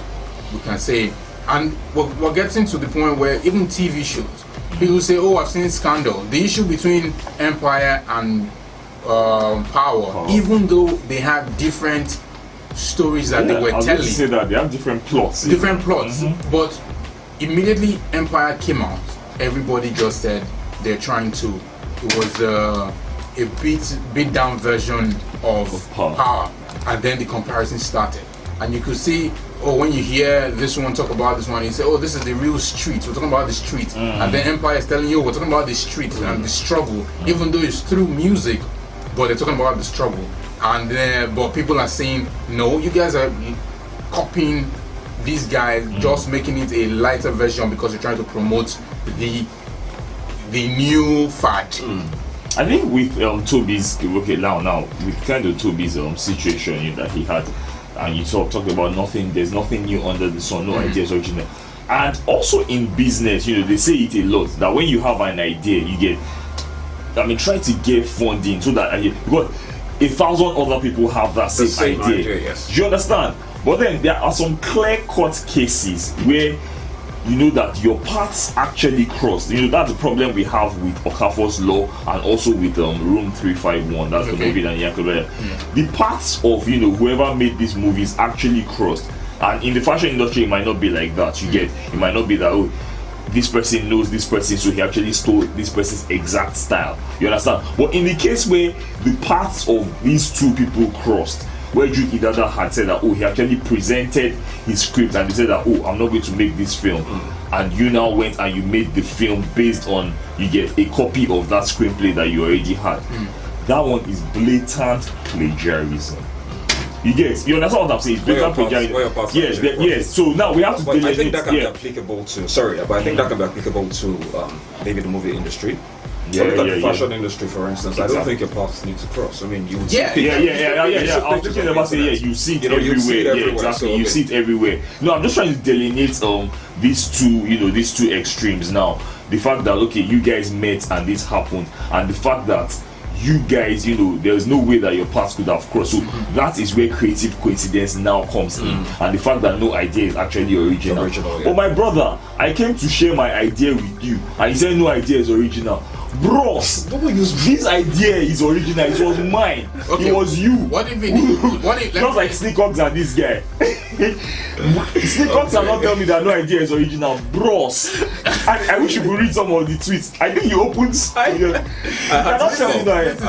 we can say, and we're getting to the point where even TV shows, people say, "Oh, I've seen Scandal." The issue between Empire and Power, even though they had different stories that they were I was going telling, to say that they have different plots. but immediately Empire came out, everybody just said they're trying to. It was a beat down version of Power, and then the comparison started, and you could see. When you hear this one talk about this one, you say, "Oh, this is the real street. We're talking about the street," and then Empire is telling you, "We're talking about the street and the struggle," even though it's through music. But they're talking about the struggle, and but people are saying, "No, you guys are copying these guys, just making it a lighter version because you're trying to promote the new fad." I think with Toby's now with kind of Toby's situation that he had, and you talked about nothing. There's nothing new under the sun. No ideas original, and also in business, they say it a lot that when you have an idea, you get. Try to get funding so that because 1,000 other people have that same idea. Yes. Do you understand? But then there are some clear-cut cases where that your paths actually cross. That's the problem we have with Okafor's law and also with Room 351. That's the movie and Yakuba. The paths of whoever made these movies actually crossed. And in the fashion industry, it might not be like that. It might not be that this person knows this person, so he actually stole this person's exact style. You understand? But in the case where the paths of these two people crossed, where Jude Idada had said that he actually presented his script and he said that I'm not going to make this film, and you now went and you made the film based on you get a copy of that screenplay that you already had. That one is blatant plagiarism. You understand what I'm saying? It's blatant plagiarism. Yes. So now we have to But I think delineate. that can be applicable to. Sorry, but I think that can be applicable to maybe the movie industry. Yeah, Look at the yeah. fashion industry, for instance. I don't think your paths need to cross. I mean, you would Yeah. see Yeah. I was pictures thinking on about saying, internet. you see it You know, you everywhere. see it everywhere, Yeah, exactly. so, You okay. see it everywhere. No, I'm just trying to delineate these two extremes now. The fact that you guys met and this happened, and the fact that you guys, there's no way that your paths could have crossed. So that is where creative coincidence now comes in, and the fact that no idea is actually original. Yeah. Oh, my brother, I came to share my idea with you, and you said no idea is original. Bros, this idea is original. It was mine. Okay. It was you. What if Just like Sneakox and this guy. Sneakox are not telling me that no idea is original. Bros. I wish you could read some of the tweets. I think you opened. I had cannot to tell me that.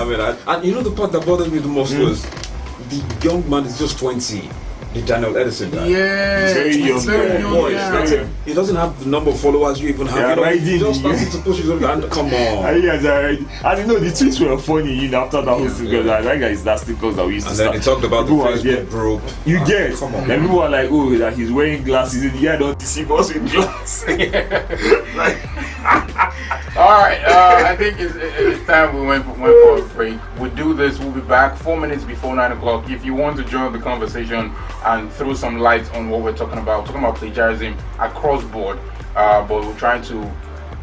I mean, and the part that bothered me the most was the young man is just 20. The Daniel Edison guy. Yeah, Very young guy. Boy, yeah. that's it. He doesn't have the number of followers you even have. Yeah, He just started to push his own hand. Come on. And the tweets were funny, after that whole thing. That guy is that Sneakox that we used to And then he talked about the People are- Facebook group. You get. Come on. Then people are like, that he's wearing glasses. And yeah, don't deceive us with glasses. All right, I think it's time we went for a break. We'll do this. We'll be back 4 minutes before 9 o'clock. If you want to join the conversation and throw some light on what we're talking about plagiarism across board, but we're trying to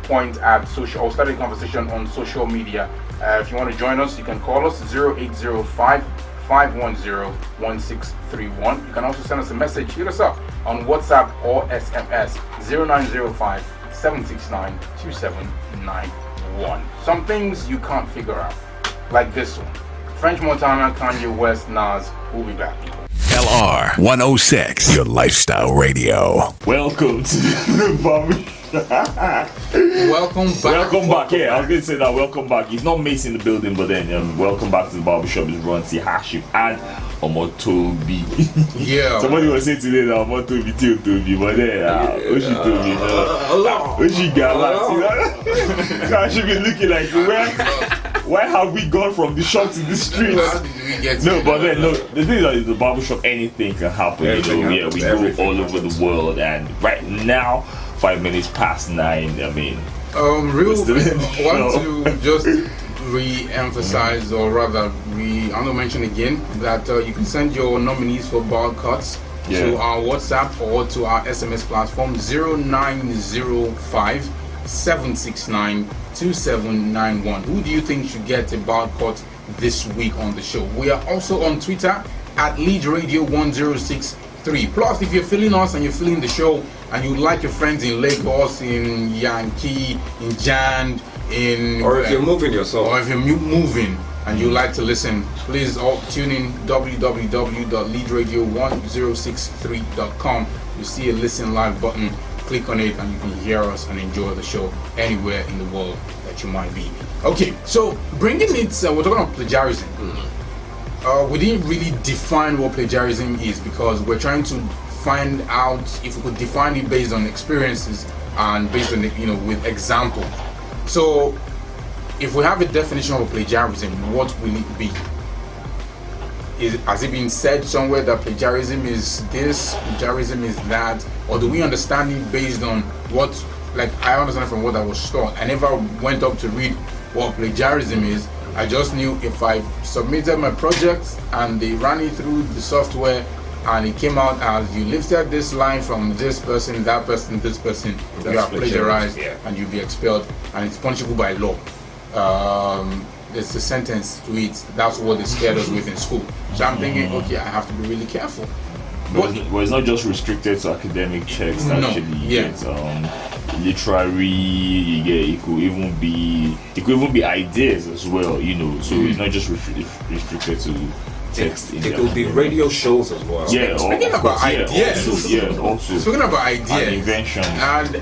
point at social or start a conversation on social media. If you want to join us, you can call us 0805 510-1631. You can also send us a message. Hit us up on WhatsApp or SMS 0905-769-2791. Some things you can't figure out, like this one. French Montana, Kanye West, Nas. We'll be back. LR 106, your lifestyle radio. Welcome to the barbershop. Welcome back. Welcome back. Yeah, I was going to say that. Welcome back. It's not Mace in the building, but then welcome back to the barbershop. It's Ronzi, Hashim, and Omotobi. Yeah. Somebody was saying today that Omotobi till Tobi, but then Oshitobi. Oshigala. She been looking like where have we gone from the shop to the streets? How did we get No, but then the thing is, the barbershop, anything can happen. Yeah, we go all over the world, and right now, 5 minutes past 9. I mean, I want to just re-emphasize, or rather, I want to mention again that you can send your nominees for bald cuts to our WhatsApp or to our SMS platform 0905-769-2791. Who do you think should get a bald cut this week on the show? We are also on Twitter at Lead Radio 1063. Plus, if you're feeling us and you're feeling the show and you like your friends in Lagos, in Yankee, in Jand, or if you're moving yourself, or if you're moving and you like to listen, please tune in www.leadradio1063.com. You see a listen live button, click on it and you can hear us and enjoy the show anywhere in the world that you might be. Okay, so bringing it, we're talking about plagiarism. We didn't really define what plagiarism is because we're trying to find out if we could define it based on experiences and based on with example. So if we have a definition of plagiarism, what will it be? Has it been said somewhere that plagiarism is this, plagiarism is that, or do we understand it based on what, like I understand from what I was taught. I never went up to read what plagiarism is. I just knew if I submitted my project and they ran it through the software and it came out as you lifted this line from this person, that person, this person, you are plagiarized and you'll be expelled, and it's punishable by law. There's a sentence to it. That's what they scared us with in school. So I'm thinking, okay, I have to be really careful. But it's not just restricted to academic checks. Actually, it's literary. It could even be ideas as well. So it's not just restricted to text. It could be radio shows as well. Yeah. Speaking about ideas. Also. Speaking about ideas. And inventions. And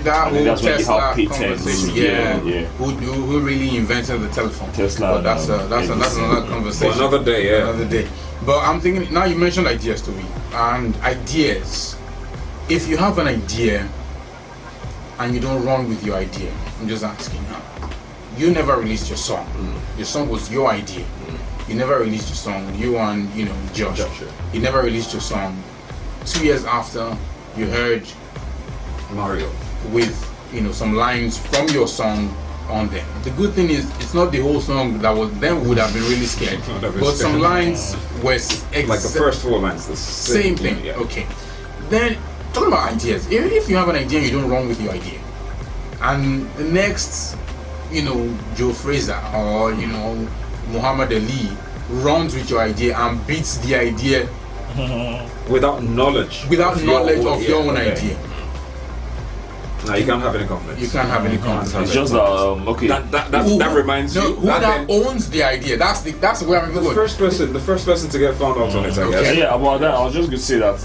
that whole Tesla conversation. Who really invented the telephone? Tesla. But that's another conversation. For another day. Another day. But I'm thinking now you mentioned ideas to me, and ideas. If you have an idea and you don't run with your idea, I'm just asking now. You never released your song. Your song was your idea. You never released your song. You and Josh. You never released your song. 2 years after, you heard Mario with some lines from your song on there. The good thing is it's not the whole song that would have been really scared. But some lines were like the first 4 lines. The same thing. Yeah. Okay. Then talking about ideas. If you have an idea, you don't run with your idea, and the next, Joe Fraser or Muhammad Ali runs with your idea and beats the idea without knowledge of your own idea. No, you can't have any confidence. You can't have any confidence. It's just that reminds you. Who now owns the idea? That's where I'm going. The first person to get found out on it. I guess. Yeah, about that, I was just gonna say that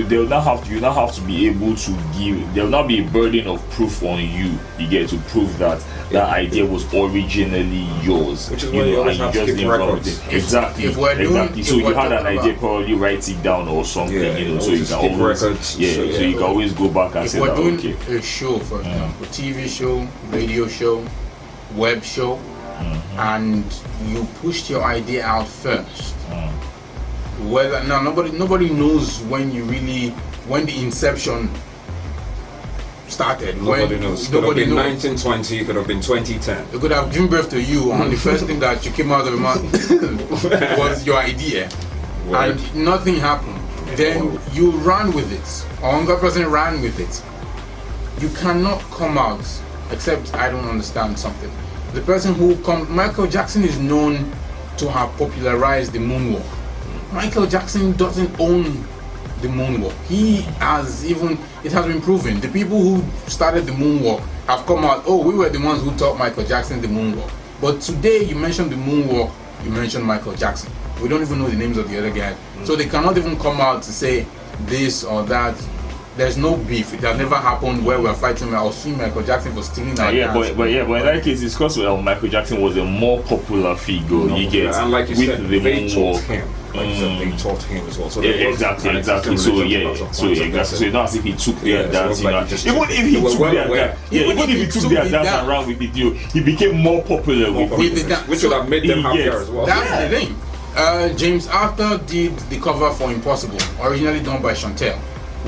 they'll not have to be able to give. There'll not be a burden of proof on you. You get to prove that idea was originally yours. Which is why you always have to keep records. Exactly. So you had an idea, probably write it down or something. So you can always records. Yeah. So you can always go back and say that. Okay. Show, for example, TV show, radio show, web show, and you pushed your idea out first. Whether now nobody knows when the inception started. Nobody knows. Nobody knows. 1920, it could have been 2010. It could have given birth to you, and the first thing that you came out of your mouth was your idea, and nothing happened. Then you ran with it, or another person ran with it. You cannot come out, except I don't understand something. The person who comes, Michael Jackson is known to have popularized the moonwalk. Michael Jackson doesn't own the moonwalk. It has been proven. The people who started the moonwalk have come out, oh, we were the ones who taught Michael Jackson the moonwalk. But today you mentioned the moonwalk, you mentioned Michael Jackson. We don't even know the names of the other guys. So they cannot even come out to say this or that. There's no beef. It has never happened where we're fighting. I was seeing Michael Jackson for stealing our dance. But in that case, it's because Michael Jackson was a more popular figure. You get, and like you with said, the they taught moonwalk. him. Like you said, they taught him as well. So Exactly. So So it's not as if he took their dance. Even if he took their dance around with it, he became more popular with it, which would have made them happier as well. That's the thing. James Arthur did the cover for Impossible, originally done by Chantel.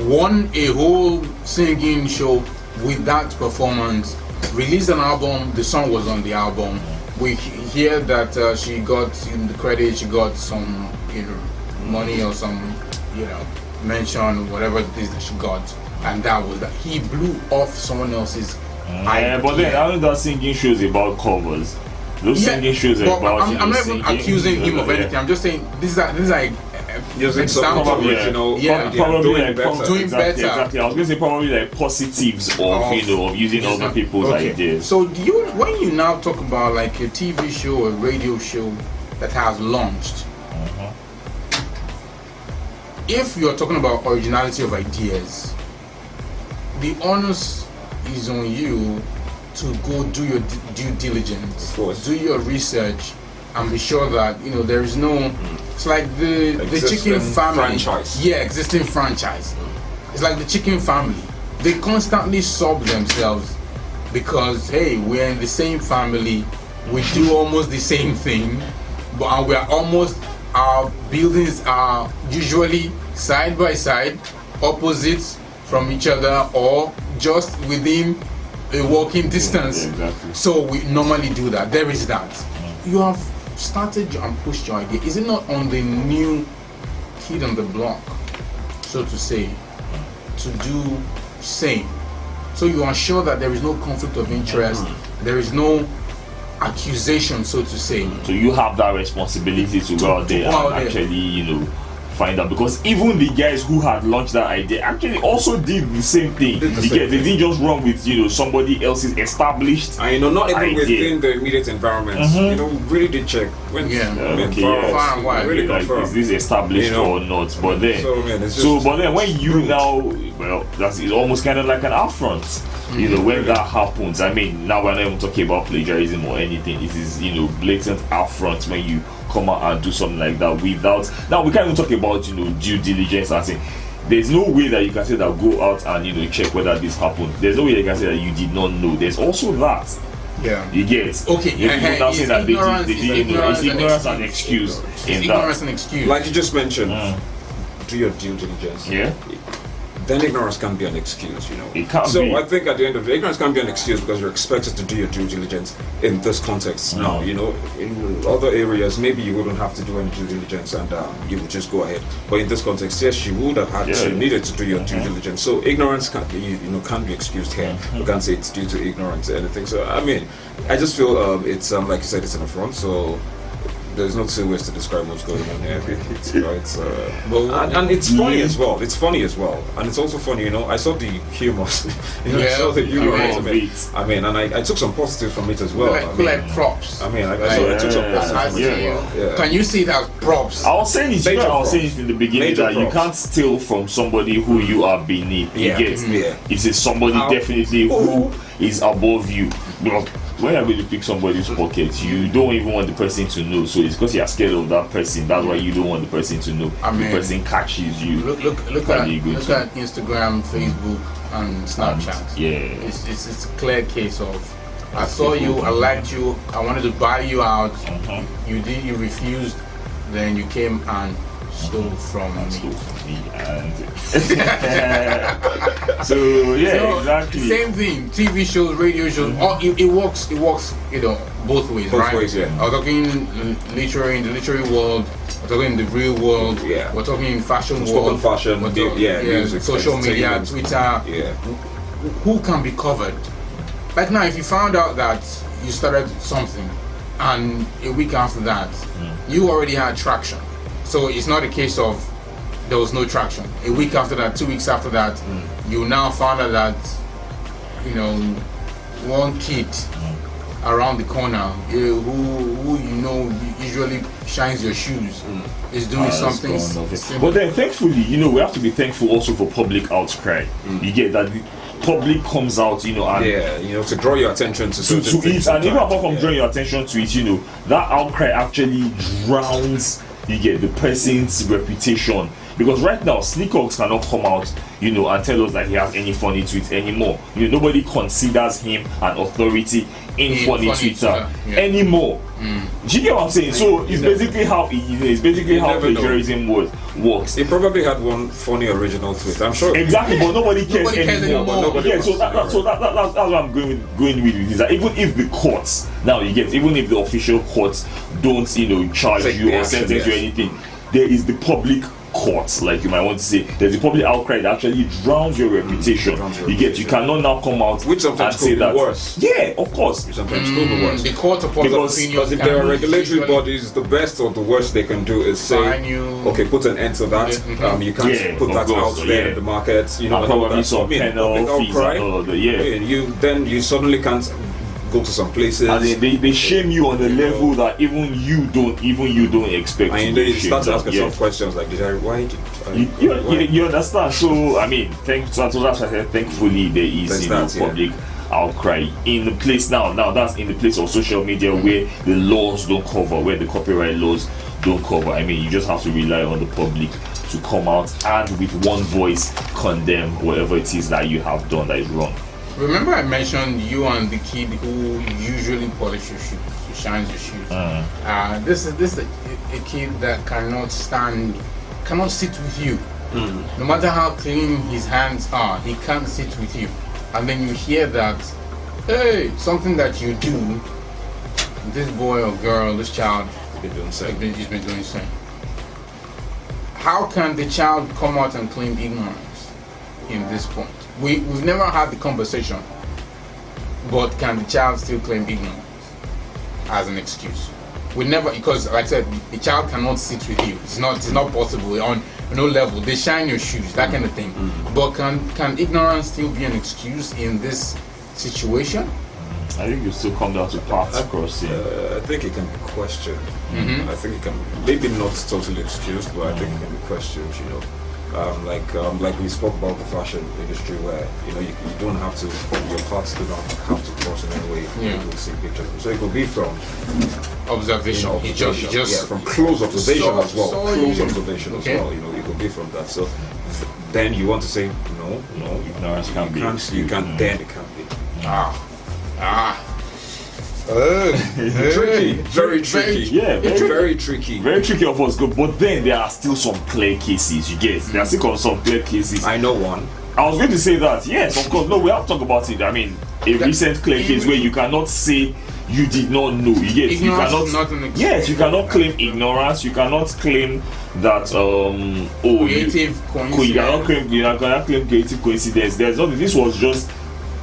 Won a whole singing show with that performance. Released an album. The song was on the album. We hear that she got in the credit. She got some, money or some, mention, whatever it is that she got, and that was that. He blew off someone else's. But then I know that singing shows about covers. Those singing shows are about. I'm not even accusing him of anything. I'm just saying this is like. Using some probably doing better. Exactly. I was going to say probably like positives of using other people's ideas. So when you now talk about like a TV show, a radio show that has launched, if you're talking about originality of ideas, the onus is on you to go do your due diligence, do your research, and be sure that there is no. It's like the chicken family franchise. Yeah, existing franchise. It's like the chicken family. They constantly sub themselves because hey, we're in the same family. We do almost the same thing, but we're almost our buildings are usually side by side, opposites from each other, or just within a walking distance. Exactly. So we normally do that. There is that. You have started and pushed your idea. Is it not on the new kid on the block, so to say, to do same? So you are sure that there is no conflict of interest, there is no accusation, so to say. So you have that responsibility to go out there and actually, find out, because even the guys who had launched that idea actually also did the same thing. They didn't just run with somebody else's established not even idea. within the immediate environment. Really did check. Far and wide. Really like, is this established or not? But then, but then when you now, it's almost kind of like an affront. When that happens, I mean, now we're not even talking about plagiarism or anything. It is, blatant affront when you come out and do something like that without. Now we can't even talk about, due diligence and saying there's no way that you can say that go out and check whether this happened. There's no way you can say that you did not know. There's also that. Yeah. You get. Okay. Now saying that it's ignorance and excuse. Ignorance and excuse. Like you just mentioned, do your due diligence. Yeah. Then ignorance can be an excuse, It can't be. So I think at the end of the day, ignorance can be an excuse because you're expected to do your due diligence in this context. Now, in other areas, maybe you wouldn't have to do any due diligence and you would just go ahead. But in this context, yes, you would have had to, needed to do your due diligence. So ignorance can't be excused here. You can't say it's due to ignorance or anything. So I mean, I just feel it's like you said, it's an affront. So there's no two ways to describe what's going on here. And it's funny as well. It's funny as well, and it's also funny. I saw the humor. I saw the humor of it. I mean, and I took some positive from it as well. Like props. I mean, I took some positive from it as well. Can you see it as props? I was saying it in the beginning that you can't steal from somebody who you are beneath. It is somebody definitely who is above you. When you're going to pick somebody's pocket, you don't even want the person to know. So it's because you're scared of that person. That's why you don't want the person to know. The person catches you. Look at Instagram, Facebook, and Snapchat. It's a clear case of I saw you, I liked you, I wanted to buy you out. You refused, then you came and stole from me. So exactly. Same thing. TV shows, radio shows. It works. Both ways, both right? Ways, yeah. I'm talking literary in the literary world. We're talking in the real world. Yeah. We're talking in fashion world. Fashion. Music, social media, Twitter. Yeah. Who can be covered? Like now, if you found out that you started something, and a week after that, you already had traction. So it's not a case of there was no traction. A week after that, 2 weeks after that, you now found out that, you know, one kid around the corner who you know usually shines your shoes is doing something similar. But then thankfully, you know, we have to be thankful also for public outcry. You get that the public comes out, you know, and you know, to draw your attention to certain it, things. and even apart from drawing your attention to it, you know, that outcry actually drowns, you get, the person's reputation. Because right now, Sneakox cannot come out, you know, and tell us that he has any funny tweets anymore. You know, nobody considers him an authority in funny Twitter anymore. Do you get what I'm saying? So it's basically how plagiarism works. He probably had one funny original tweet, I'm sure. Exactly, but nobody cares anymore. Nobody So that's what I'm going with is that even if the courts now even if the official courts don't, you know, charge you or sentence you or anything, there is the public courts, like you might want to say. There's a public outcry that actually drowns your reputation. You cannot now come out which sometimes and say could that. Be worse. Yeah, of course. Which sometimes could be worse. The court of public opinion, because if there are regulatory bodies, the best or the worst they can do is say, okay, put an end to that. You can't put that out there in the market. You know, probably some penal fees and all of that. You suddenly can't go to some places. And they shame you on a level that even you don't expect. And they start to ask yourself questions like, you understand? So I mean, that's why I said thankfully there is public outcry in the place now. Now that's in the place of social media where the laws don't cover, where the copyright laws don't cover. I mean, you just have to rely on the public to come out and with one voice condemn whatever it is that you have done that is wrong. Remember I mentioned you and the kid who usually polish your shoes, who shines your shoes. This is a kid that cannot sit with you. No matter how clean his hands are, he can't sit with you. And then you hear that, hey, something that you do, this boy or girl, this child, he's been doing same. How can the child come out and claim ignorance in this point? We've never had the conversation, but can the child still claim ignorance as an excuse? We never, because like I said, the child cannot sit with you. It's not possible on no level. They shine your shoes, that kind of thing. But can ignorance still be an excuse in this situation? I think you still come down to paths crossing. I think it can be questioned. I think it can, maybe not totally excused, but I think it can be questioned. You know. Like we spoke about the fashion industry, where you know you don't have to, your parts do not have to cross in any way. You will see pictures. So it could be from observation. You know, from close observation as well. Close observation as well. You know, it could be from that. So then you want to say no, ignorance can't be. You can't. Then it can't be. Tricky, very tricky. Very tricky. Very tricky of us, but then there are still some clear cases, you get. There are still some clear cases. I know one. I was going to say that, yes, of course. No, we have to talk about it. I mean, a recent clear case where you cannot say you did not know. You get. You cannot. Yes, you cannot claim ignorance. You cannot claim that you cannot claim creative coincidence. There's nothing. This was just,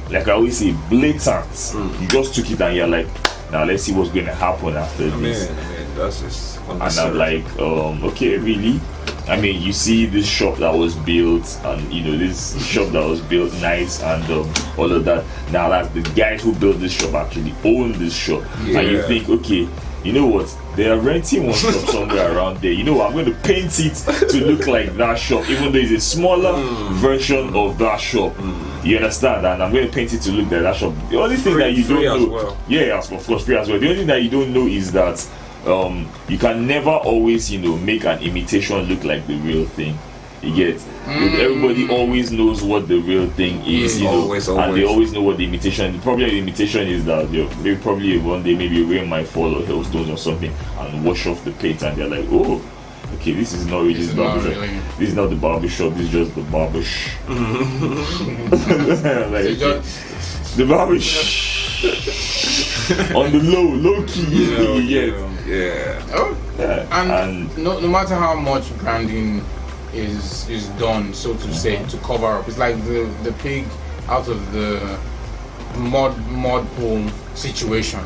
like I always say, blatant. You just took it and you're like, now let's see what's going to happen after this. I mean, that's just and I'm like, okay, really? I mean, you see this shop that was built, and you know, this shop that was built nice and all of that. Now that's the guys who built this shop actually own this shop. And you think, okay, you know what? They are renting one shop somewhere around there. You know what? I'm going to paint it to look like that shop, even though it's a smaller version of that shop. You understand? And I'm going to paint it to look like that shop. The only thing that you don't know, of course, free as well. The only thing that you don't know is that you can never always, you know, make an imitation look like the real thing. You get? Everybody always knows what the real thing is, you know, always. And they always know what the imitation. The problem with the imitation is that they probably one day maybe rain might fall or hailstones or something and wash off the paint, and they're like, oh, okay, this is not really this barbershop. Really. This is not the barbershop. This is just the barbershop. Like, the barbershop on the low key. And no matter how much branding is done, so to say, to cover up, it's like the pig out of the mud pool situation.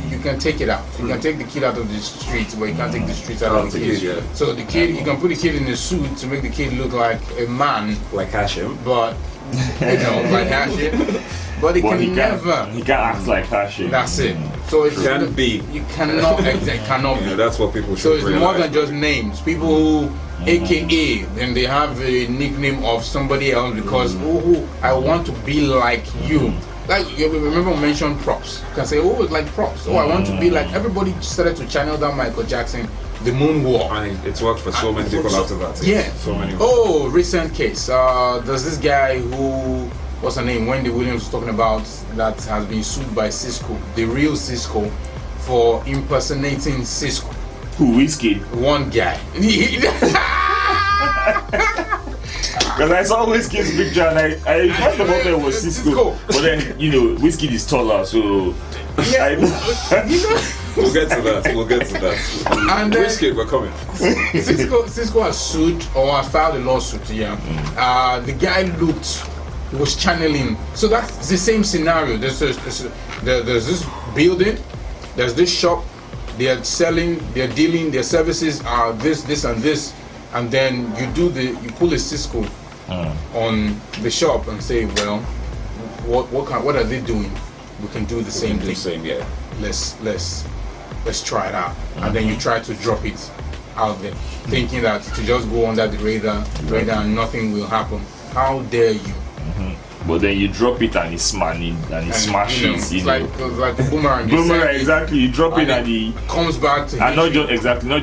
You can take it out. You can take the kid out of the streets, but you can't take the streets out of the kid. Yeah. So the kid, you can put the kid in a suit to make the kid look like a man, Like Hashim. but like Hashim. But he never. He can't act like Hashim. That's it. So it's Can be. You cannot. Cannot be. Yeah, that's what people should So it's realize. more than just names. People who, AKA, then they have a nickname of somebody else because I want to be like you. Like you remember we mentioned props. You can say, it's like props. I want to be like. Everybody started to channel down Michael Jackson, the moonwalk. And it's worked for so many people after that. Yeah. So many. Recent case. There's this guy who, what's her name? Wendy Williams was talking about that has been sued by Cisco, the real Cisco, for impersonating Cisco. Who, Whiskey? One guy. Because I saw Whiskey's picture and I first of all thought it was Cisco. But then, Whiskey is taller, so Yeah, We'll get to that. And then, Whiskey, we're coming. Cisco has sued or has filed a lawsuit. Yeah, the guy was channeling. So that's the same scenario. There's this building, there's this shop. They are selling, they're dealing, their services are this, and this, and then you pull a Cisco on the shop and say, well, what are they doing? We can do the same thing. Yeah. Let's try it out, and then you try to drop it out there, thinking that to just go under the radar and nothing will happen. How dare you? But then you drop it and it smashes. It's like a boomerang. Boomerang, exactly. You drop it and it comes back to and not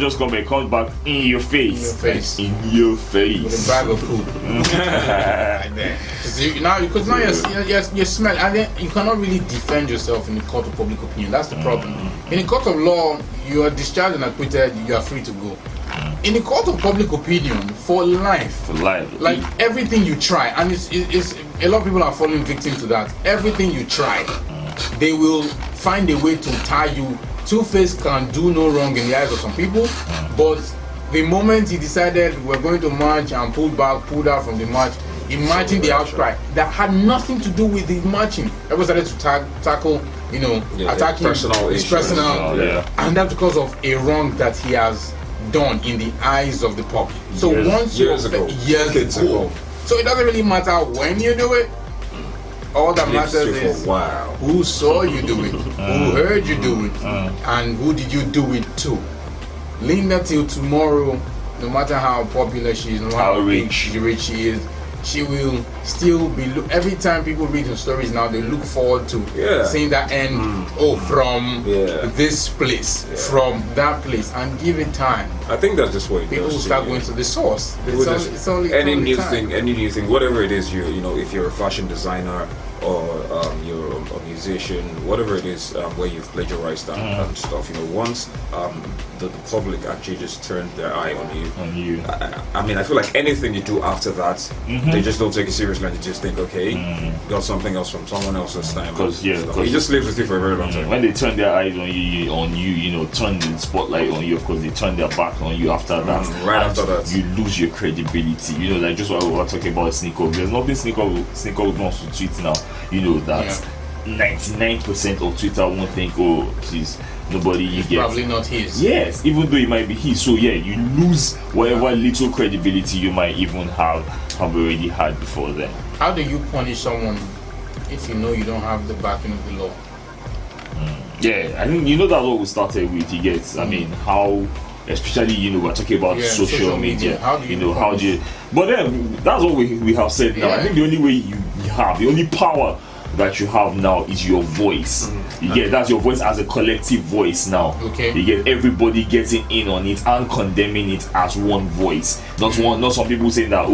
just come back, it comes back in your face. In your face. With a bag of food. Like that. Because now you're smart, and then you cannot really defend yourself in the court of public opinion. That's the problem. In the court of law, you are discharged and acquitted. You are free to go. In the court of public opinion, for life, like everything you try, and it's a lot of people are falling victim to that. Everything you try, they will find a way to tie you. Two-Face can do no wrong in the eyes of some people, but the moment he decided we're going to march and pulled out from the march, imagine the outcry that had nothing to do with the marching. Everybody started to tackle, attacking his personal, and that's because of a wrong that he has done in the eyes of the public. So years ago. So it doesn't really matter when you do it. All that matters is who saw you do it, who heard you do it, and who did you do it to. Linda, till tomorrow, no matter how popular she is, no matter how rich she is, she will still be every time people read her stories now, they look forward to seeing that end from this place, from that place, and give it time. I think that's just what people will start going to the source. It's only any new thing, whatever it is, if you're a fashion designer or you're a musician, whatever it is, where you've plagiarized and stuff, once the public actually just turned their eye on you. I mean, I feel like anything you do after that, they just don't take it seriously and they just think, okay, got something else from someone else this time. Because he just lives with you for a very long time. When they turn their eyes on you, turn the spotlight on you, of course, they turn their back on you after that. Right after that, you lose your credibility. Like just what we were talking about Sneako. There's nothing Sneako wants to tweet now. That 99% of Twitter won't think, please, nobody you get. Probably not his. Yes, even though it might be his. So you lose whatever little credibility you might even have already had before then. How do you punish someone if you know you don't have the backing of the law? Yeah, I think that's what we started with. He gets. I mean, how, especially we're talking about social media. How do you? But then that's what we have said now. I think the only way you have, the only power that you have now is your voice. You get that's your voice as a collective voice now. Okay. You get everybody getting in on it and condemning it as one voice. Not some people saying that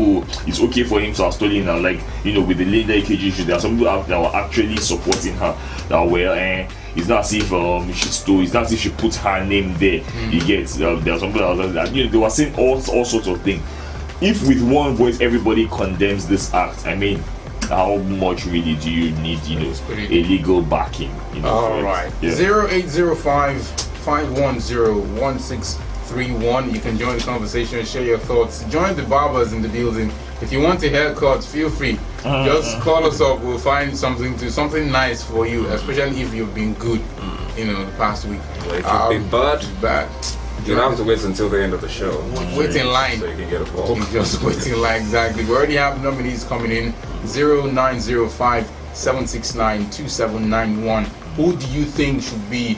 it's okay for him to have stolen her. Like with the Linda AKG issue, there are some people that were actually supporting her. That it's not as if she stole. It's not as if she put her name there. You get there are some people that they were saying all sorts of things. If with one voice everybody condemns this act, I mean, how much really do you need, a legal backing? All right. 0805-510-1631. You can join the conversation, share your thoughts. Join the barbers in the building. If you want a haircut, feel free. just call us up. We'll find something nice for you, especially if you've been good, the past week. If you've been bad, you don't have to wait until the end of the show. Wait in line. So you can get a call. You just wait in line, exactly. We already have nominees coming in. 0905-769-2791. Who do you think should be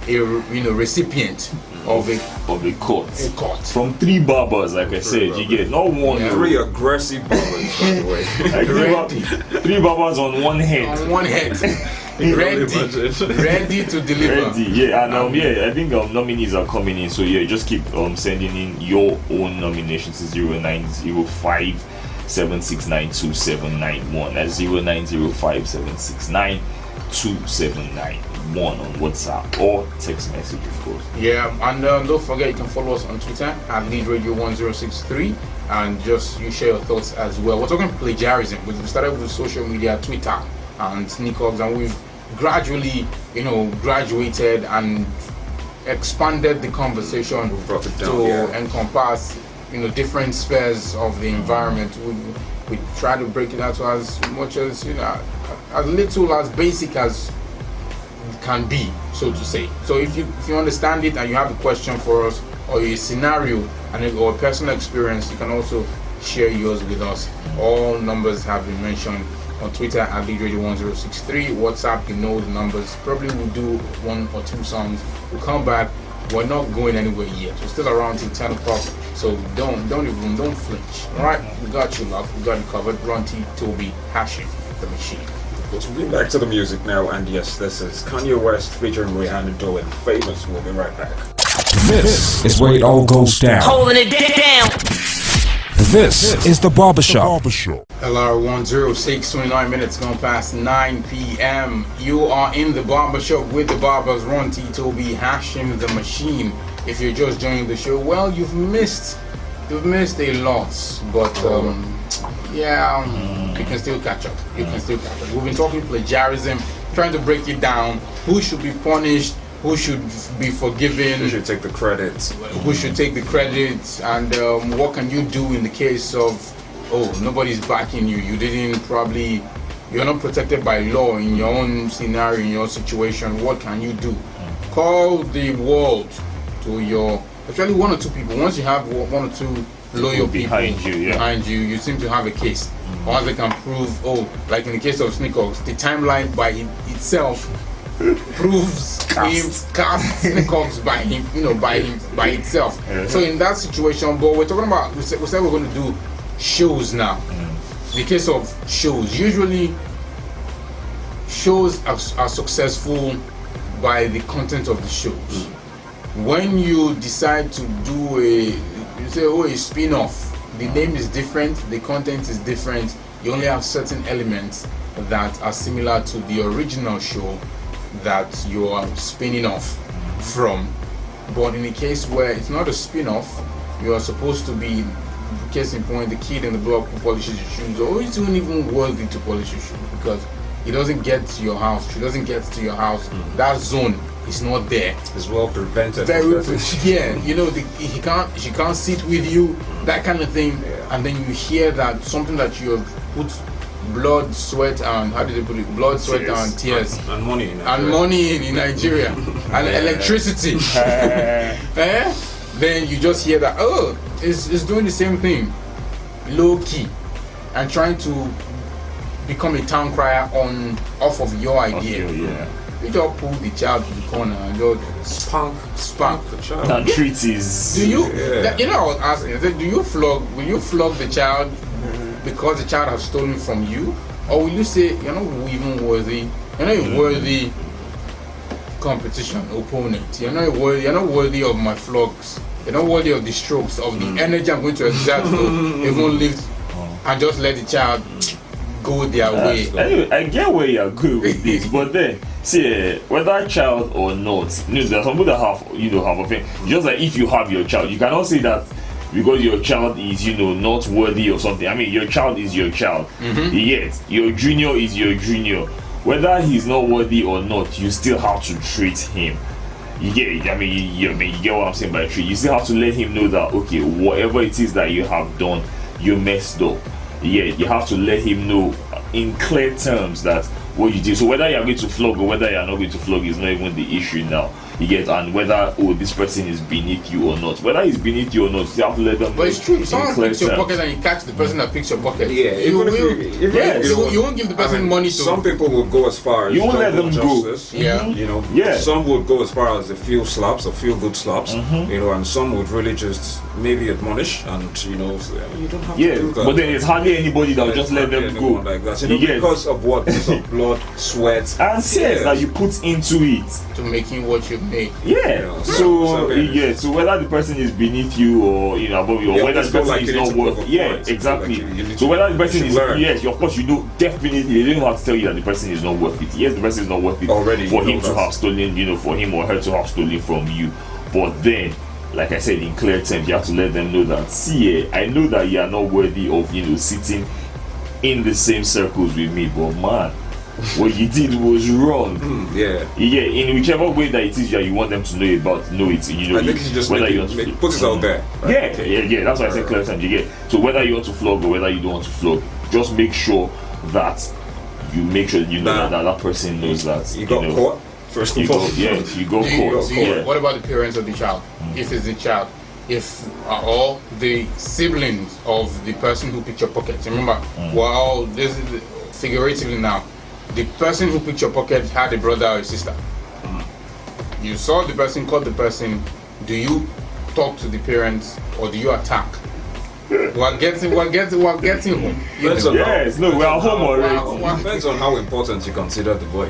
a recipient of a court? A court. From 3 barbers, like I said, you get not one. 3 aggressive barbers, by the way. Like 3 barbers on one head. On one head. ready to deliver. Ready, yeah, and I think nominees are coming in. So yeah, just keep sending in your own nominations to 0905-769-2791. That's 0905-769-2791 on WhatsApp or text message, of course. Yeah, and don't forget you can follow us on Twitter at LeadRadio1063 and just you share your thoughts as well. We're talking plagiarism. We started with social media, Twitter and Sneakogs, and we've gradually, graduated and expanded the conversation to encompass, different spheres of the environment. We try to break it out to as much as, as little as basic as it can be, so to say. So if you understand it and you have a question for us or a scenario or a personal experience, you can also share yours with us. All numbers have been mentioned on Twitter at LeadRadio1063. WhatsApp, the numbers. Probably we'll do 1 or 2 songs. We'll come back. We're not going anywhere yet. We're still around till 10 o'clock. So don't flinch. Alright? We got you, love. We got you covered. Ronti, Toby, Hashim, the machine. We'll be back to the music now, and yes, this is Kanye West featuring Rihanna doing Famous. We'll be right back. This is where it all goes down. Holding it down. This is the Barbershop. LR 106, 29 minutes gone past 9 p.m. You are in the Barbershop with the barbers, Ron T, Toby, Hashim, the machine. If you're just joining the show, well, you've missed a lot, but you can still catch up. We've been talking plagiarism, trying to break it down. Who should be punished? Who should be forgiven? Who should take the credit? Who should take the credit? And what can you do in the case of, nobody's backing you? You're not protected by law in your own scenario, in your situation. What can you do? Call the world to especially 1 or 2 people. Once you have 1 or 2 loyal people behind you, you seem to have a case. Once they can prove, like in the case of Sneakogs, the timeline by itself proves him cast Sneakogs by itself. So in that situation, but we're talking about, we said we're going to do shows now. The case of shows, usually shows are successful by the content of the shows. When you decide to do a spin-off, the name is different, the content is different, you only have certain elements that are similar to the original show that you are spinning off from. But in a case where it's not a spin-off, you are supposed to be, case in point, the kid in the block who polishes your shoes, or it's not even worthy to polish your shoes because he doesn't get to your house, she doesn't get to your house, that zone is not there. It's well prevented. She can't sit with you, that kind of thing, and then you hear that something that you have put blood, sweat, and how did they put it? Blood, sweat, and tears, and money in Nigeria, and electricity. Then you just hear that it's doing the same thing, low key, and trying to become a town crier off of your idea. You just pull the child to the corner and just spank the child. And treaties. Do you? I was asking. I said, will you flog the child because the child has stolen from you, or will you say you're not even worthy? You're not a worthy competition opponent. You're not worthy of my flogs. You're not worthy of the strokes, of the energy I'm going to exert to even lift and just let the child go their way. Anyway, I get where you're going with this, but then see, whether child or not, there's some people that have a thing. Just like if you have your child, you cannot say that because your child is not worthy or something. I mean, your child is your child. Yet your junior is your junior. Whether he's not worthy or not, you still have to treat him. You get it? You get what I'm saying by treat. You still have to let him know that, okay, whatever it is that you have done, you messed up. you have to let him know in clear terms that what you did. So whether you're going to flog or whether you're not going to flog is not even the issue now. You get, and whether this person is beneath you or not. Whether he's beneath you or not, you have to let them know. But it's true. If someone picks your terms. pocket and you catch the person that picks your pocket, Yeah, you won't give the person money to. Some people will go as far as You won't let them go. justice. Yeah. You know. Yeah. Some would go as far as a few slaps, a few good slaps. You know, and some would really just maybe admonish, and you know, you don't have to do that. But then there's hardly anybody that will just let them go like that. You know, because of what? Because of blood, sweat, and tears that you put into it. To making what you make. Yeah. So whether the person is beneath you or above you, or whether the person is not worth, exactly. So whether the person is, yes, of course you know definitely. They don't have to tell you that the person is not worth it. Yes, the person is not worth it already for him to have stolen, for him or her to have stolen from you. But then, like I said, in clear terms, you have to let them know that, see, I know that you are not worthy of sitting in the same circles with me, but man, what you did was wrong. In whichever way that it is that you want them to know it. I think you should just put it out there. Right? Yeah. That's why I said clear terms. You get. So whether you want to flog or whether you don't want to flog, just make sure that you make sure that person knows that you got caught. First of all, you got caught. What about the parents of the child? If it's the child, if all the siblings of the person who picked your pocket, remember, well, this is figuratively now. The person who picked your pocket had a brother or a sister. You saw the person, caught the person. Do you talk to the parents or do you attack? We're getting home. Yes, no, we are home already. Depends on how important you consider the boy.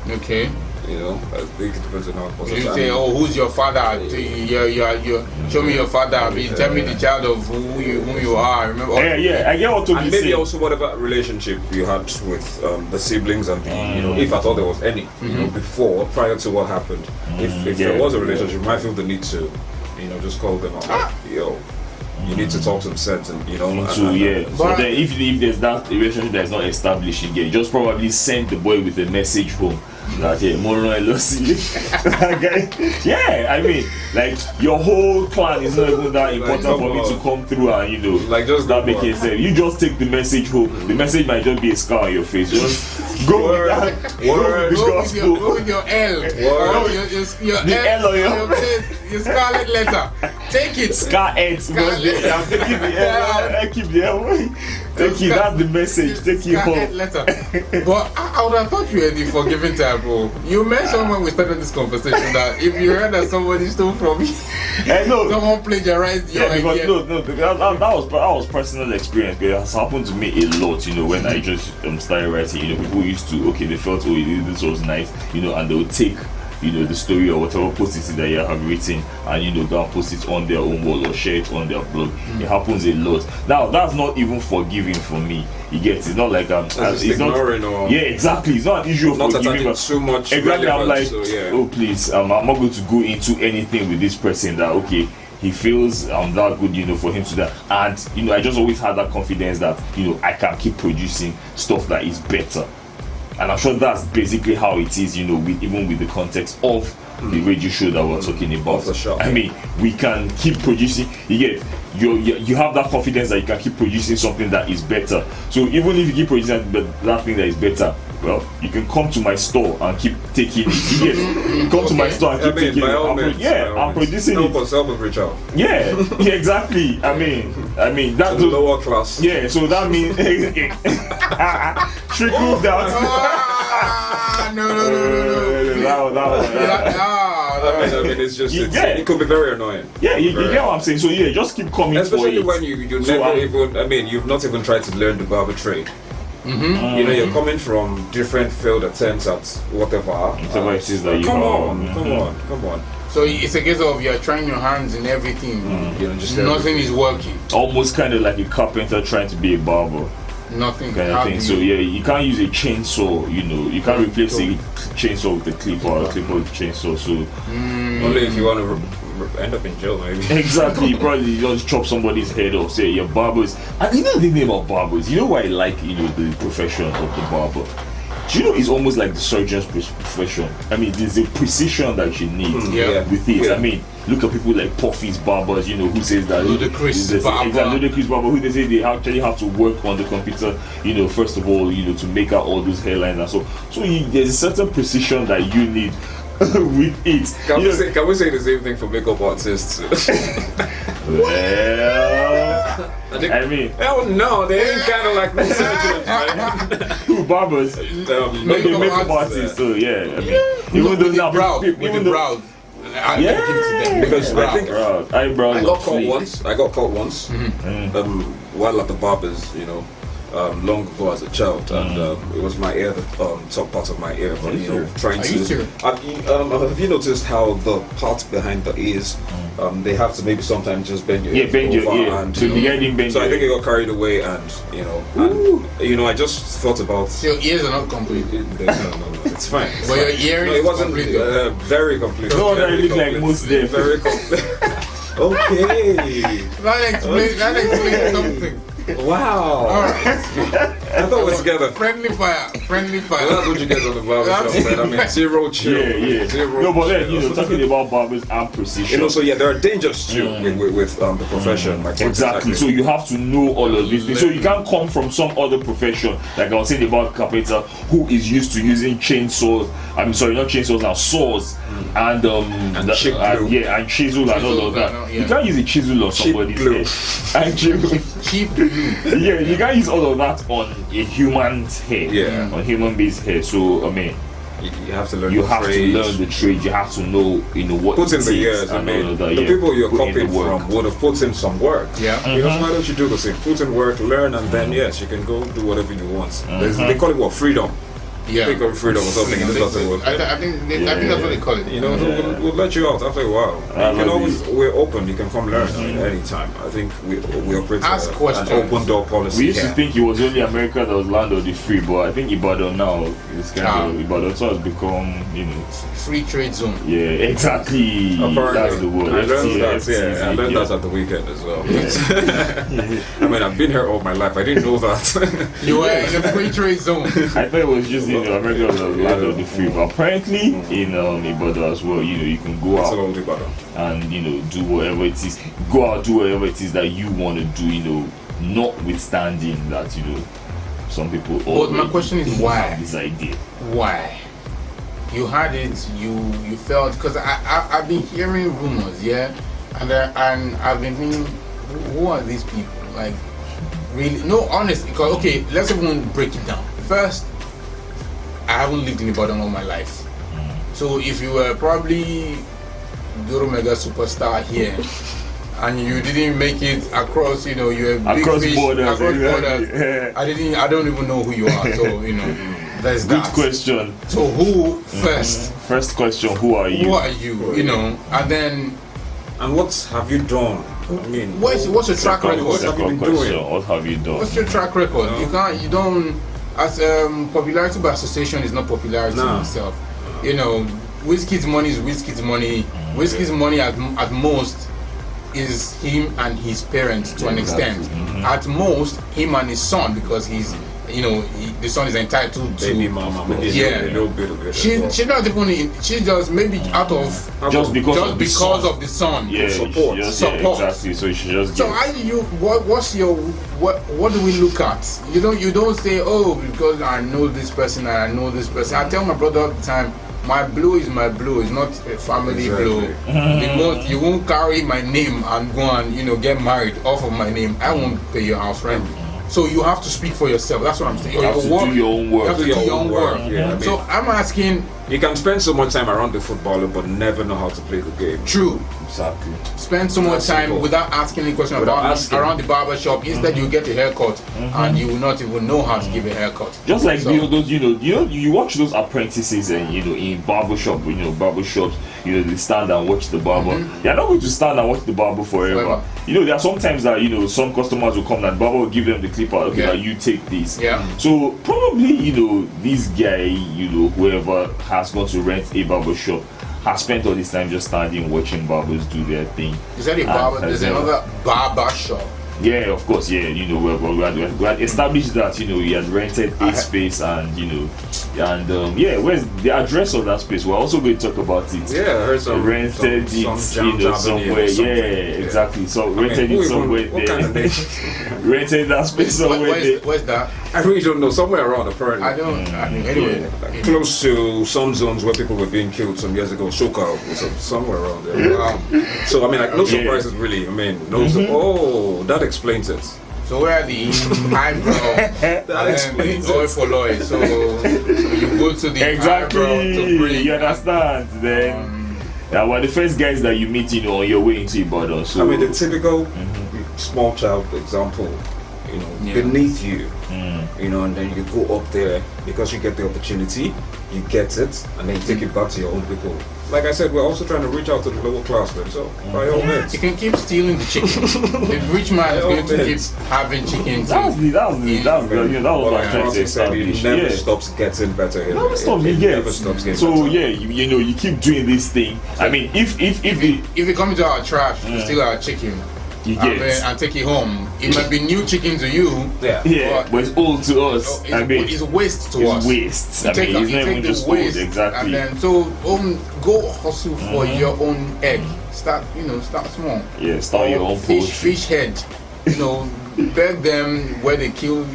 Okay. You know, I think it depends on how important. You say, who's your father? You show me your father. Tell me the child of whom you are. Remember? I get what and maybe also whatever relationship you had with the siblings and if at all there was any, before, prior to what happened. If there was a relationship, you might feel the need to, just call them out. You need to talk some sense, and So then, if there's that relationship that's not established again, just probably send the boy with a message home. That Moro, I lost you. I mean, like your whole plan is not even that important for me to come through and like just that making sense. You just take the message home. The message might just be a scar on your face. Just go with that. Go with your L. Your L on your scarlet letter. Take it. Scar X. I'm taking the L. I keep the L. Take it. That's the message. Take it home. Letter. But I would have thought you were the forgiving type, bro. You mentioned when we started this conversation that if you heard that somebody stole from you, someone plagiarized your idea. That was personal experience. It has happened to me a lot. When I just started writing. People used to they felt this was nice. And they would take the story or whatever post it that you have written and go and post it on their own wall or share it on their blog. It happens a lot. Now that's not even forgiving for me. It's not like it's not. Exactly. It's not an issue of not forgiving. Too much. Exactly. I'm like, so, please, I'm not going to go into anything with this person that he feels I'm that good, for him to that. And I just always had that confidence that I can keep producing stuff that is better. And I'm sure that's basically how it is, even with the context of the radio show that we're talking about. I mean, we can keep producing. You have that confidence that you can keep producing something that is better. So even if you keep producing that thing that is better, well, you can come to my store and keep taking it. Come to my store and keep taking it. I'm producing it. Help us reach out. Yeah, exactly. I mean that's the lower class. Yeah, so that means trickle down. No. I mean, it's just it could be very annoying. Yeah, you get what I'm saying. So just keep coming. Especially when you never even. I mean, you've not even tried to learn the barber trade. You're coming from different field attempts at whatever. Come on. So it's a case of you're trying your hands in everything. Nothing is working. Almost kind of like a carpenter trying to be a barber. Nothing kind of thing. So you can't use a chainsaw. You can't replace a chainsaw with a clipper or a clipper with a chainsaw. So only if you want to end up in jail, maybe. Exactly. Probably just chop somebody's head off. Say your barbers. And the thing about barbers, why I like the profession of the barber Do you know it's almost like the surgeon's profession? I mean, there's a precision that you need with it. Yeah. I mean, look at people like Puffy's barbers, you know, who says that Ludacris barber. Ludacris barber, who they say they actually have to work on the computer, you know, first of all, you know, to make out all those hairlines and so there's a certain precision that you need with it. Can we say the same thing for makeup artists? Well, I mean, hell no, they ain't kind of like me surgeons, man. who barbers? Makeup artists. So yeah, I mean, even though now brows, even though brows. Because I think eyebrows. I got caught once. While at the barbers, you know. Long ago as a child, and it was my ear, the top part of my ear, but you know, trying to. Have you noticed how the part behind the ears, they have to maybe sometimes just bend your ears over and to be getting bent. So I think it got carried away, and you know, I just thought about. So your ears are not complete. No, it's fine. But your earrings, it wasn't complete. very complete. No, that look like most there. Very complete. Okay. That explains something. Wow. Alright. I thought we're together. Friendly fire. Well, that's what you get on the barbershop, man. I mean, zero chill. Yeah. Zero No, but then, chill. you know, talking about barbers and precision. You know, so yeah, there are dangers too with the profession. Like Exactly. So you have to know all of these things. So you can't come from some other profession, like I was saying about carpenter, who is used to using chainsaws. I'm sorry, not chainsaws now, saws and and chisel and all of that. You can't use a chisel on somebody's head. And Cheap glue. Yeah, you can't use all of that on a human's hair. Yeah. On human being's hair. So I mean, you have to learn. You have to learn the trade. You have to know, you know, what put it in the takes years. I and mean, all of that. the people you're Put in copying the work. from would have put in some work. Yeah. You know, so why don't you do the same? Put in work, learn, and then yes, you can go do whatever you want. They call it what? Freedom. Yeah. Think of freedom or something. I think that's what they call it. You know, we'll let you out after a while. You can always, we're open. You can come learn anytime. I think we operate Ask an questions. open door policy. We used to think it was only America that was land of the free, but I think Ibadan now is kind of Ibadan has become, you know, free trade zone. Yeah, exactly. That's the word. I learned that at the weekend as well. I mean, I've been here all my life. I didn't know that. You were in a free trade zone. I thought it was just, you know, America was the land of the free, but apparently in Ibadan as well, you know, you can go out and, you know, do whatever it is. Go out, do whatever it is that you want to do, you know, notwithstanding that, you know, some people. But my question is why? Have this idea. Why? You had it. You felt, because I've been hearing rumors, yeah, and I've been thinking, who are these people? Like, really? No, honestly, because okay, let's even break it down. First, I haven't lived in Ibadan all my life, so if you were probably the mega superstar here, and you didn't make it across, you know, you're a big across fish, borders. Yeah. I don't even know who you are. So you know, there's good that. question. So who first? First question: who are you? Who are you? You know, and then. And what have you done? I mean, what's your track record? What have you been doing? What have you done? What's your track record? You don't. As popularity by association is not popularity in itself. You know, Wizkid's money is Wizkid's money. Wizkid's money at most is him and his parents to an extent. At most, him and his son, because he's, you know, the son is entitled to. Baby mama, a little bit of it. She's not even. She just maybe out of just because of the son. Yeah, support. Exactly. So she just. So what's your what do we look at? You don't say, oh, because I know this person and I know this person. I tell my brother all the time, my blow is my blow. It's not a family blow. Because you won't carry my name and go and, you know, get married off of my name. I won't pay your house rent. So you have to speak for yourself. That's what I'm saying. You have to do your own work. You have to do your own work. Yeah, I mean, so I'm asking. You can spend so much time around the footballer, but never know how to play the game. True. Exactly. Spend so much time without asking any question around the barbershop. Instead, you get a haircut, and you will not even know how to give a haircut. Just like you watch those apprentices, and you know, in barbershops, you know, they stand and watch the barber. They're not going to stand and watch the barber forever. You know, there are sometimes that, you know, some customers will come and the barber will give them the clipper. Okay, now you take this. Yeah. So probably, you know, this guy, you know, whoever has gone to rent a barbershop has spent all this time just standing watching barbers do their thing. Is that a barber? There's another barber shop. Yeah, of course. Yeah, we had established that you had rented a space, and where's the address of that space? We're also going to talk about it. Yeah, I heard some rented some somewhere. Yeah, exactly. So rented it somewhere there. Rented that space somewhere there. Where's that? I really don't know. Somewhere around, apparently. Anyway, Close to some zones where people were being killed some years ago. Shoka, somewhere around there. So no surprises really. That explains it. so where are the eyebrow? That explains Oil it. for lawyer. So you go to the eyebrow to Exactly. bring. You understand? Then, well, the first guys that you meet, on your way into Ibadan. So the typical small child example, beneath you, and then you go up there because you get the opportunity, you get it, and then you take it back to your own people. Like I said, we're also trying to reach out to the lower class, then. So by all means, You can keep stealing the chicken. The rich man is going to keep having chicken. that was what I was trying to Francis said, establish. it never Yeah. stops getting better. It Never stops, it you get. never stops getting So better. you keep doing this thing. I mean, if the If you come into our trash, you steal our chicken you get and take it home, it might be new chicken to you. but it's old to us. It's waste to us. It's waste. You I mean, it's you not even take just the old, waste, exactly. and then go hustle for your own egg. Start small. Yeah, start your own poultry. Fish head. Beg them where they kill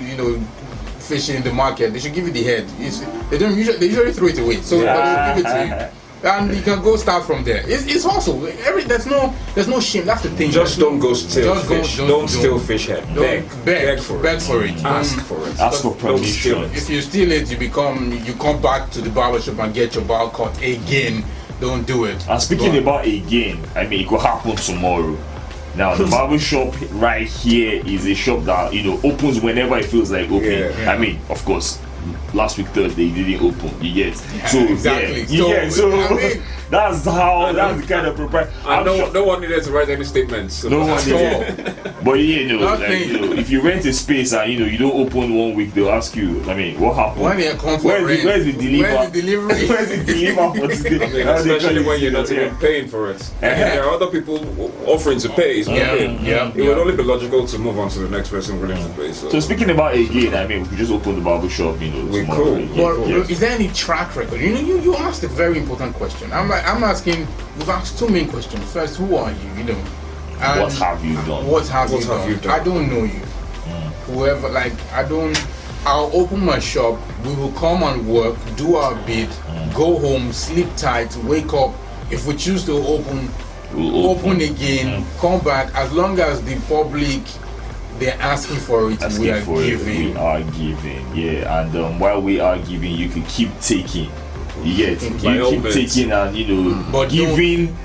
fish in the market. They should give you the head. They usually throw it away. So but they'll give it to you. And you can go start from there. It's hustle. There's no shame. That's the thing. Just don't go steal fish. Don't steal fish head. Beg for it. Ask for it. Ask for Don't steal permission. it. If you steal it, you come back to the barbershop and get your bar cut again. Don't do it. And speaking about again, I mean, it could happen tomorrow. Now, the barbershop right here is a shop that opens whenever it feels like opening. Yeah. I mean, of course, last week Thursday it didn't open. You get so exactly. that's the kind of propriety. No one needed to write any statements. No one did. But if you rent a space and you don't open 1 week, they'll ask you. I mean, what happened? When they come for rent, where's the delivery? Where's the delivery? For today? How they Especially call when it, you're not even paying for it. There are other people offering to pay. So it would only be logical to move on to the next person willing to pay. So speaking about again, I mean, we could just open the barbershop, We tomorrow. could. But Yes. is there any track record? You asked a very important question. I'm asking. We've asked two main questions. First, who are you? And What have you done? What have you done? I don't know you. Whoever, I'll open my shop. We will come and work, do our bit, go home, sleep tight, wake up. If we choose to open, We'll open again, come back. As long as the public they're asking for it, we are giving. We are giving, yeah. And while we are giving, you can keep taking. You get By all keep means. taking and But giving.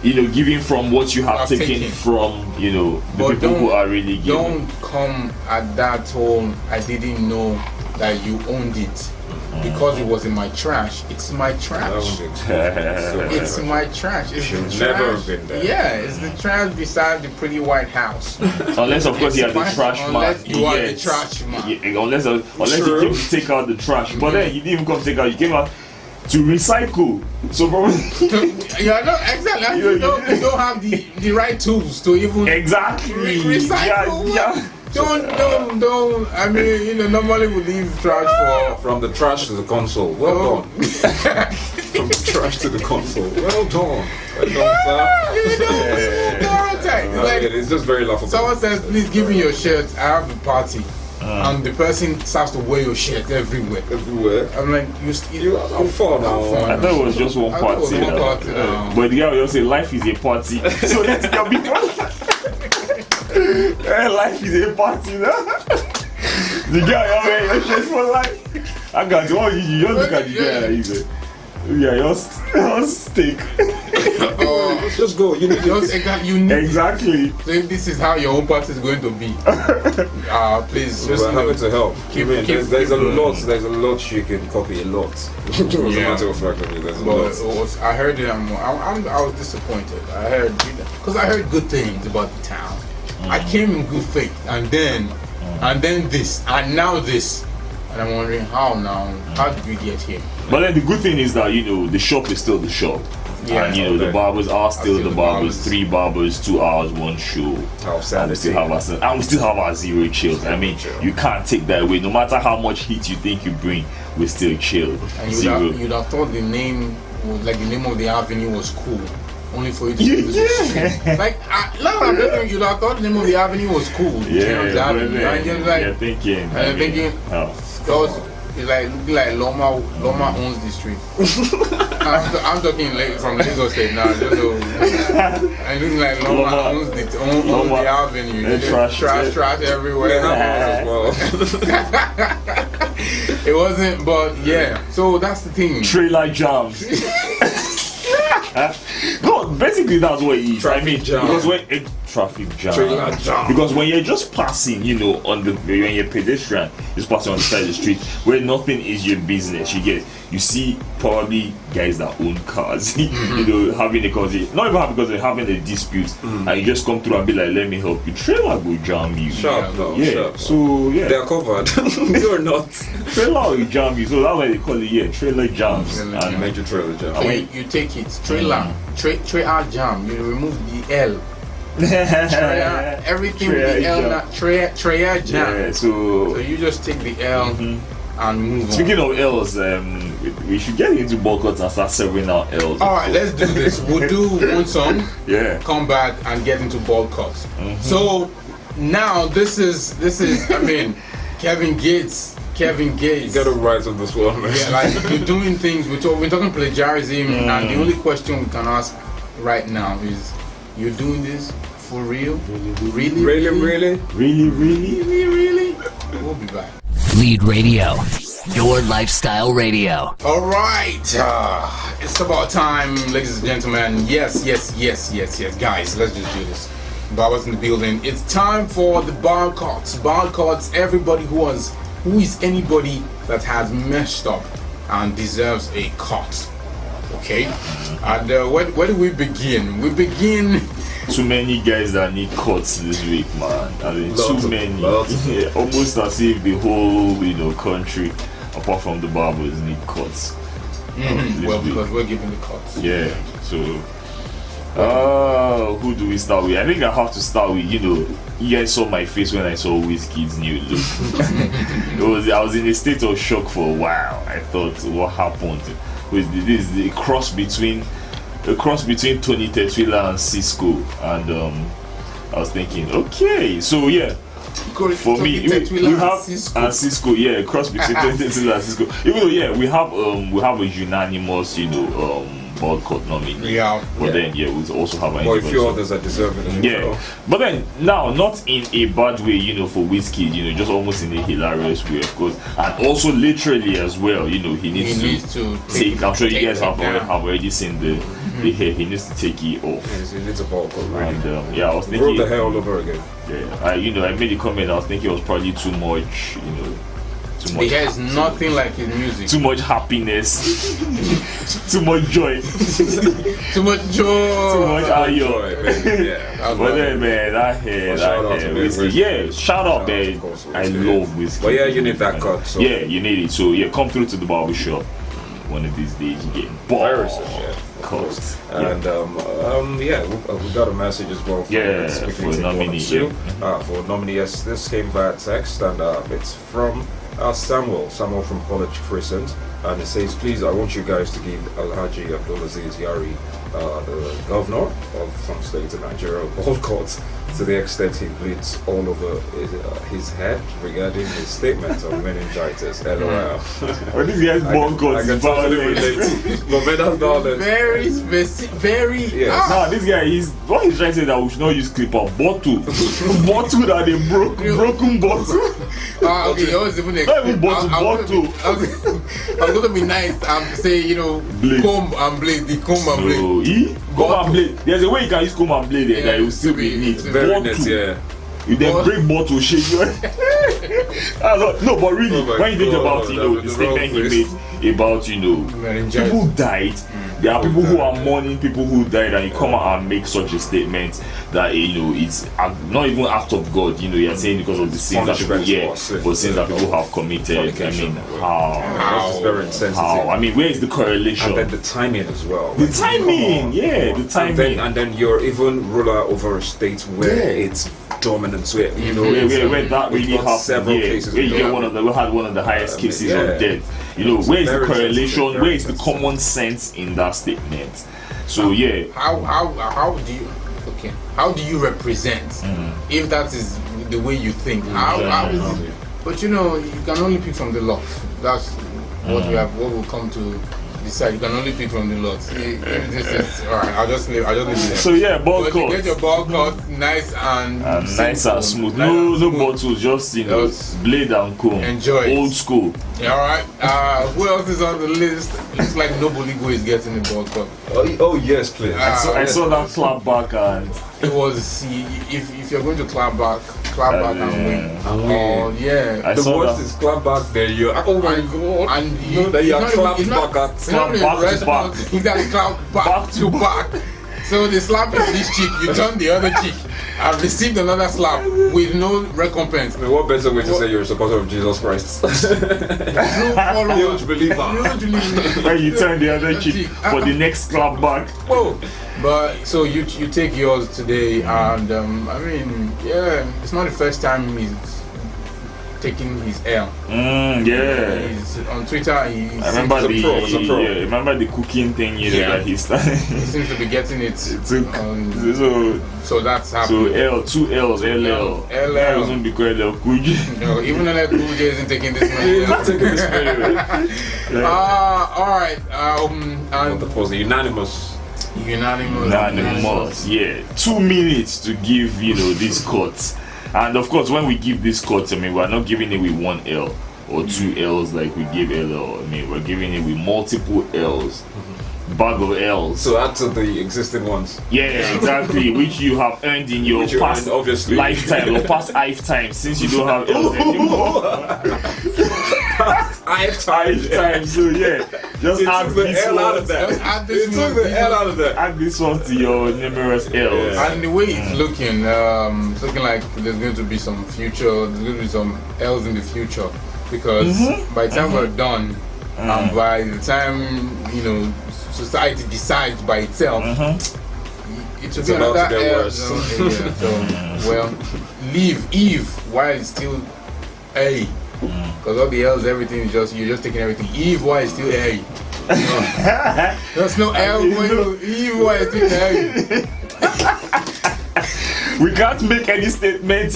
Giving from what you have I've taken taken. from the But people who are really giving. Don't come at that tone. I didn't know that you owned it because it was in my trash. It's my trash. It's my trash. It's Should the never trash. have been there. Yeah, it's the trash beside the pretty white house. Unless of course you are the trash man. Unless you are the Yes. trash man. Yeah, unless you True. came to take out the trash, but then you didn't even come to take out. You came out to recycle. So probably Yeah, no, exactly. You don't have the right tools to even exactly. recycle. Yeah. Don't. I mean, normally we leave trash for. From the trash to the console. Well done. From the trash to the console. Well done. It's just very laughable. Someone says, please give me your shirt. I have a party. And the person starts to wear your shirt everywhere. Everywhere. I'm like, You are fun now. I thought it was just one I thought it was party. one party now. But the guy will just say life is a party. So let's go be life is a party now. The guy already your shirt for life. I got you just look at the guy and he's like, yeah, your steak. Let's just go. You need You need Exactly. So if this is how your own party is going to be, please just We're happy to help. keep- There's a lot you can copy. A lot. As a matter of fact, there's a lot. I heard it. I was disappointed. I heard good things about the town. I came in good faith, and then this, and now this, and I'm wondering how did we get here? But then the good thing is that the shop is still the shop. Yeah, and you know the barbers are still the barbers. 3 barbers, 2 hours, 1 show. And we still have our zero chills. I mean, you can't take that away. No matter how much heat you think you bring, we still chill. And you'd have thought the name, like the name of the avenue, was cool. Only for you to use it. Like, you'd have thought the name of the avenue was cool. You're thinking. It's like looking like Loma owns the street. I'm talking like from Lagos State now. Just so, and looking like Loma owns the avenue. Trash everywhere. It wasn't, but yeah. So that's the thing. Trailer jams. No, basically that's what it is. Traffic jam. Because when you're just passing, you know, when you're pedestrian, just passing on the side of the street where nothing is your business, you see probably guys that own cars, you know, having a conversation, not even because they're having a dispute, and you just come through and be like, let me help you. Trailer will jam you. Sharp. So yeah, they're covered. You're not. Trailer will jam you. So that's why they call it trailer jams. And major trailer jam. You take it, trailer jam. You remove the L. Everything with the L, trailer jam. Yeah, so you just take the L and move on. Speaking of L's, we should get into ball cuts and start serving out L's. Alright, let's do this. We'll do one song, come back and get into ball cuts. So now this is I mean, Kevin Gates. You gotta rise on this one, man. Yeah, like you're doing things, we're talking plagiarism, and the only question we can ask right now is, you're doing this for real? Really? We'll be back. Lead Radio, your lifestyle radio. Alright, it's about time, ladies and gentlemen. Yes, guys, let's just do this. Barbers in the building. It's time for the bar cuts. Bar cuts, everybody who is anybody that has messed up and deserves a cut. Okay? And where do we begin? We begin. Too many guys that need cuts this week, man. I mean, too many. Yeah, almost as if the whole country, apart from the barbers, need cuts. Well, because we're giving the cuts. Yeah. So, who do we start with? I think I have to start with, you guys saw my face when I saw Wizkid's new look. I was in a state of shock for a while. I thought, what happened? This is the cross between Tony Tetwila and Cisco, and I was thinking, okay, so yeah, for me we have Cisco, cross between Tony Tetwila and Cisco. Even though we have a unanimous ball cut nominee, then we also have a few others that deserve it. But then now, not in a bad way, for Wizkid, just almost in a hilarious way, of course, and also literally as well. He needs to take. I'm sure you guys have already seen the hair. He needs to take it off. He needs a ball cut, really. And I was thinking, grow the hair all over again. Yeah, I made a comment. I was thinking it was probably too much. The hair is nothing like his music. Too much happiness. Too much joy. Too much joy. But then, man, that hair, Wizkid. Shout out, man. I love Wizkid. But yeah, you need that cut. So. Yeah, you need it. So come through to the barbershop. One of these days, you get Barbershop. Cut. And we got a message as well. For nominee. For nominee, yes, this came via text, and it's from Samuel from College Crescent, and it says, please, I want you guys to give Alhaji Abdulaziz Yari, the governor of some states in Nigeria, ball cuts to the extent he bleeds all over his head regarding his statement on meningitis. LOL. When this guy's ball cuts, I can totally relate. But that's violent. Very specific. Very. Yes. Nah, this guy, what he's trying to say that we should not use clipper. Bottle that they broken bottle. Okay, you always even not even bottle. I was going to be nice and say, comb and blade. The comb and blade. Comb and blade. There's a way you can use comb and blade that will still be neat. Very neat, yeah. You then break bottle, shake you. No, but really, when you think about the statement he made about people died, There are people who are mourning people who died, and you come out and make such a statement that it's not even act of God. You're saying because of the sins that people, but sins that people have committed. I mean, how? That's very insensitive. How? I mean, where is the correlation? And then the timing as well. The timing, the timing. And then you're even ruler over a state where it's dominant. Where where that really happened. Several cases. Where you get we had one of the highest cases of death. Where is the correlation? Where is the common sense in that statement? So how do you represent if that is the way you think? How is it? But you can only pick from the lot. That's what we have. What will come to decide. You can only pick from the lot. If this is alright, I'll just leave it there. So ball cut. You get your ball cut nice and nice and smooth. No bottles, just blade and comb. Enjoy. Old school. Yeah, alright. Who else is on the list? Looks like nobody go is getting the ball cut. Oh yes, please. I saw that clap back, and it was if you're going to clap back and win. Oh yeah. The worst is clap back there. Oh my god. And you that you are clapped back at. Clap back to back. Exactly, clap back to back. So the slap is this cheek, you turn the other cheek. I've received another slap with no recompense. I mean, what better way to say you're a supporter of Jesus Christ? Huge believer. When you turn the other cheek for the next clap back. Whoa. But so you take yours today, and it's not the first time he's taking his L. He's on Twitter. I remember remember the cooking thing that he started. He seems to be getting it. So that's So happening. two L's, LL. Doesn't be called LL Cool J. No, even LL Cool J isn't taking this money. He's not taking this money. All right. And of course, unanimous. 2 minutes to give this cut. And of course, when we give this cut, we're not giving it with 1 L or 2 L's like we give LL. We're giving it with multiple L's. Bag of L's. So add to the existing ones. Yeah, exactly. Which you have earned in your past lifetime or past lifetime, since you don't have L's anymore. Lifetime. So just add this L out of that. Add this one. The L out of that. Add this one to your numerous L's. And the way it's looking, it's looking like there's going to be some future. There's going to be some L's in the future, because by the time we're done, and by the time society decides by itself, it will be another L. Leave Eve while it's still A. Because all the L's, everything is you're just taking everything. Eve while it's still A. There's no L going Eve while it's still A. We can't make any statement,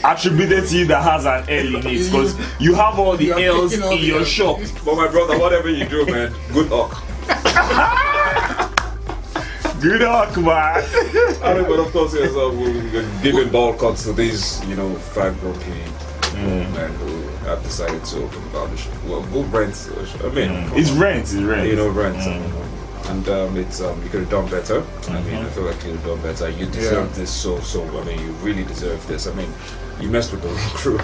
attributed to you that has an L in it, because you have all the L's in your shop. But my brother, whatever you do, man, good luck. Good luck, man. But of course, we're giving ball cuts to these, 5 broken men who have decided to open the barbershop. Well, good rent. It's rent. Rent. And you could have done better. I feel like you could have done better. You deserve this so. You really deserve this. You messed with the wrong crew.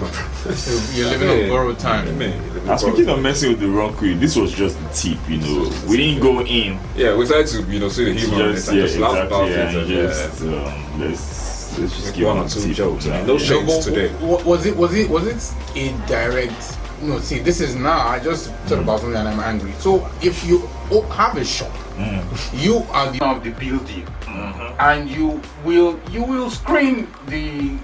You're living on borrowed time. Speaking of messing with the wrong crew, this was just the tip. We didn't go in. Yeah, we tried to see the humor in it and just laugh about it. Let's just give 1 or 2 jokes. No shades today. Was it a direct? No, see, this is now. I just thought about something and I'm angry. So if you have a shop, you are the of the building, and you will screen the.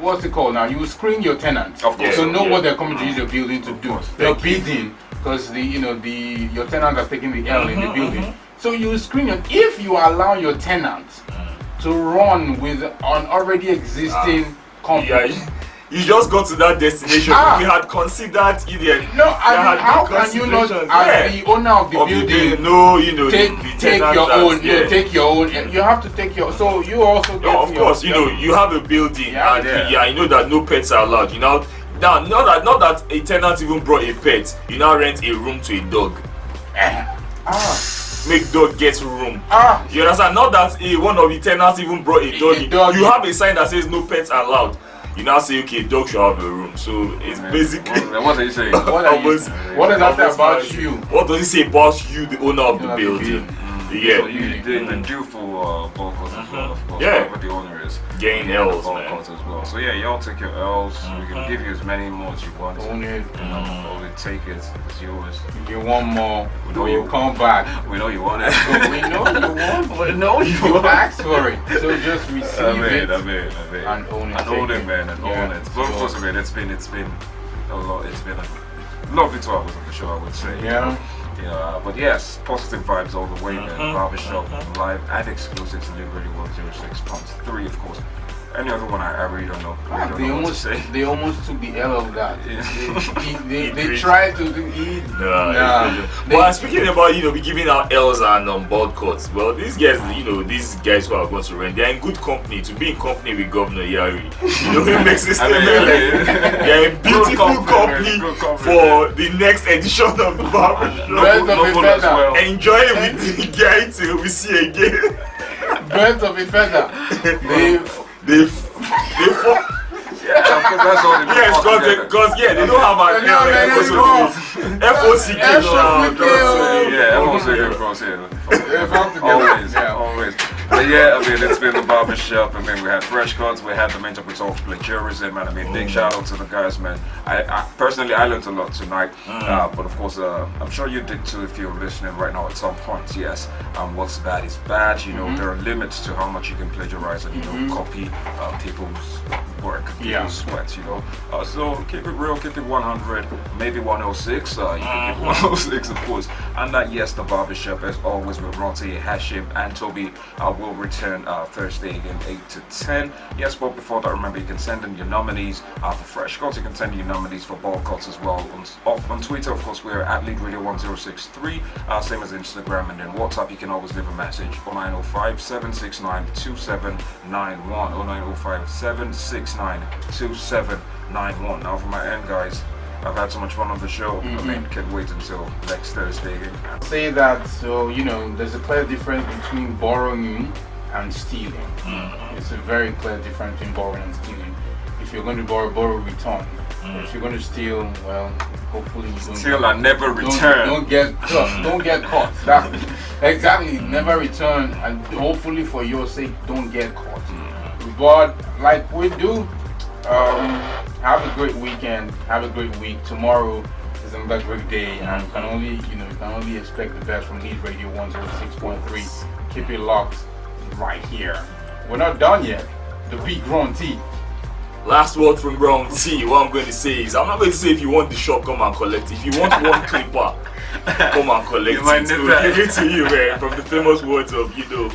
What's it called now? You will screen your tenants, of course. So know what they're coming to use your building to do. You're bidding because your tenant has taken the L in the building. So you will screen if you allow your tenant to run with an already existing company. You just got to that destination. We had considered idiot. No, how can you not, as the owner of the building, take your own? Take your own. You have to take your. So you also. Of course, you have a building, and you know that no pets are allowed. Now, not that a tenant even brought a pet. You now rent a room to a dog. Make dog get room. You understand? Not that one of the tenants even brought a dog. You have a sign that says no pets allowed. You now say, okay, dog should have a room. So it's basically. What are you saying? What does that say about you? What does it say about you, the owner of the building? Yeah. So you did do for ball cuts as well, of course. Yeah. Whatever the owner is. Gain L's, ball man. cuts as well. So yeah, y'all take your L's. We can give you as many more as you want. Own it. Own it, take it. It's yours. If you want more, know we'll you- come back. We know you want it. We know you want. We know you You want it. asked for it, so just receive it I mean. and own it. And own take it, man, and own it. But of course, man, it's been a lot. It's been a lovely 2 hours on the show, I would say. Yeah. Yeah, but yes, positive vibes all the way, man. Barbershop, live and exclusive to Live Radio 106.3, of course. Any other one, I really don't know. I really don't know what to say. They almost took the L of that. Yeah. They tried to eat. Well, speaking about we giving out L's and board cuts. Well, these guys, these guys who are going to rent, they're in good company. To be in company with Governor Yari, he makes a statement they're in beautiful company for the next edition of the Barbershop. Birds of a feather. Enjoy it with the guy till we see again. Birds of a feather. They Yeah, because that's all they do. yes, because they don't have an No, man, let's go. FOCK now. Yeah, everyone's looking across here. Always. But yeah, I mean, it's been the barbershop. I mean, we had fresh cuts, we had the main topic of plagiarism, and I mean, big shout out to the guys, man. I personally, I learned a lot tonight, but of course, I'm sure you did too if you're listening right now at some point. Yes, what's bad is bad. There are limits to how much you can plagiarize and copy people's work, people's sweat. So keep it real, keep it 100, maybe 106. You can keep 106, of course. And that, yes, the barbershop as always with Ronti, Hashim, and Toby will return Thursday again, 8 to 10. Yes, but before that, remember you can send in your nominees for fresh cuts. You can send in your nominees for ball cuts as well. On Twitter, of course, we're at Lead Radio 1063, same as Instagram, and then WhatsApp. You can always leave a message 0905-769-2791. 0905-769-2791. Now, for my end, guys. I've had so much fun on the show. I mean, can't wait until next Thursday again. Say that, so there's a clear difference between borrowing and stealing. It's a very clear difference between borrowing and stealing. If you're going to borrow, return. If you're going to steal, well, hopefully you don't Steal and never return. Don't get caught. Don't get caught. Exactly, never return, and hopefully for your sake, don't get caught. But like we do. Have a great weekend. Have a great week. Tomorrow is another great day, and you can only expect the best from Lead Radio 106.3. Keep it locked right here. We're not done yet. The big Grown T. Last word from Ground T. What I'm going to say is, I'm not going to say if you want the shop, come and collect it. If you want one clipper, come and collect it. We'll give it to you, man. From the famous words of who.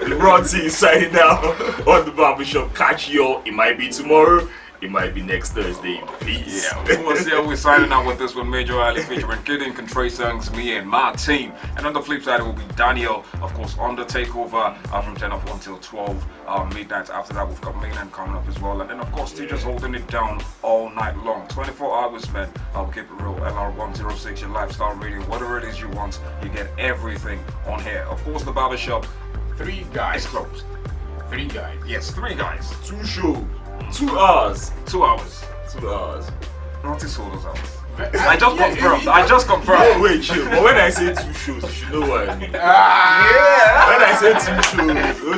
The Ground T is signing out on the barbershop. Catch you all. It might be tomorrow. It might be next Thursday. Peace. Yeah, of course, we're signing out with this one, Major Ali featuring Kidding, Contray Songs, me and my team. And on the flip side, it will be Daniel, of course, on the takeover from 10 up until 12 midnight. After that, we've got Mainland coming up as well. And then, of course, teachers holding it down all night long. 24 hours, man. We'll keep it real. LR106, your lifestyle radio. Whatever it is you want, you get everything on here. Of course, the barbershop. 3 guys. Is closed. 3 guys. Yes, 3 guys. 2 shows. 2 hours. 2 hours. 2 hours. Not as old as hours. I just confirmed. Oh, wait, chill. But when I say 2 shows, you should know what I mean. When I say 2 shows,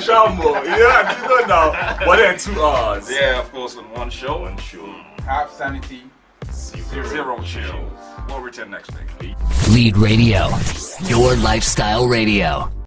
Oshamo. Yeah, you know now. But then 2 hours. Yeah, of course, on one show. Have sanity. 0 chill. We'll return next week. Lead Radio, your lifestyle radio.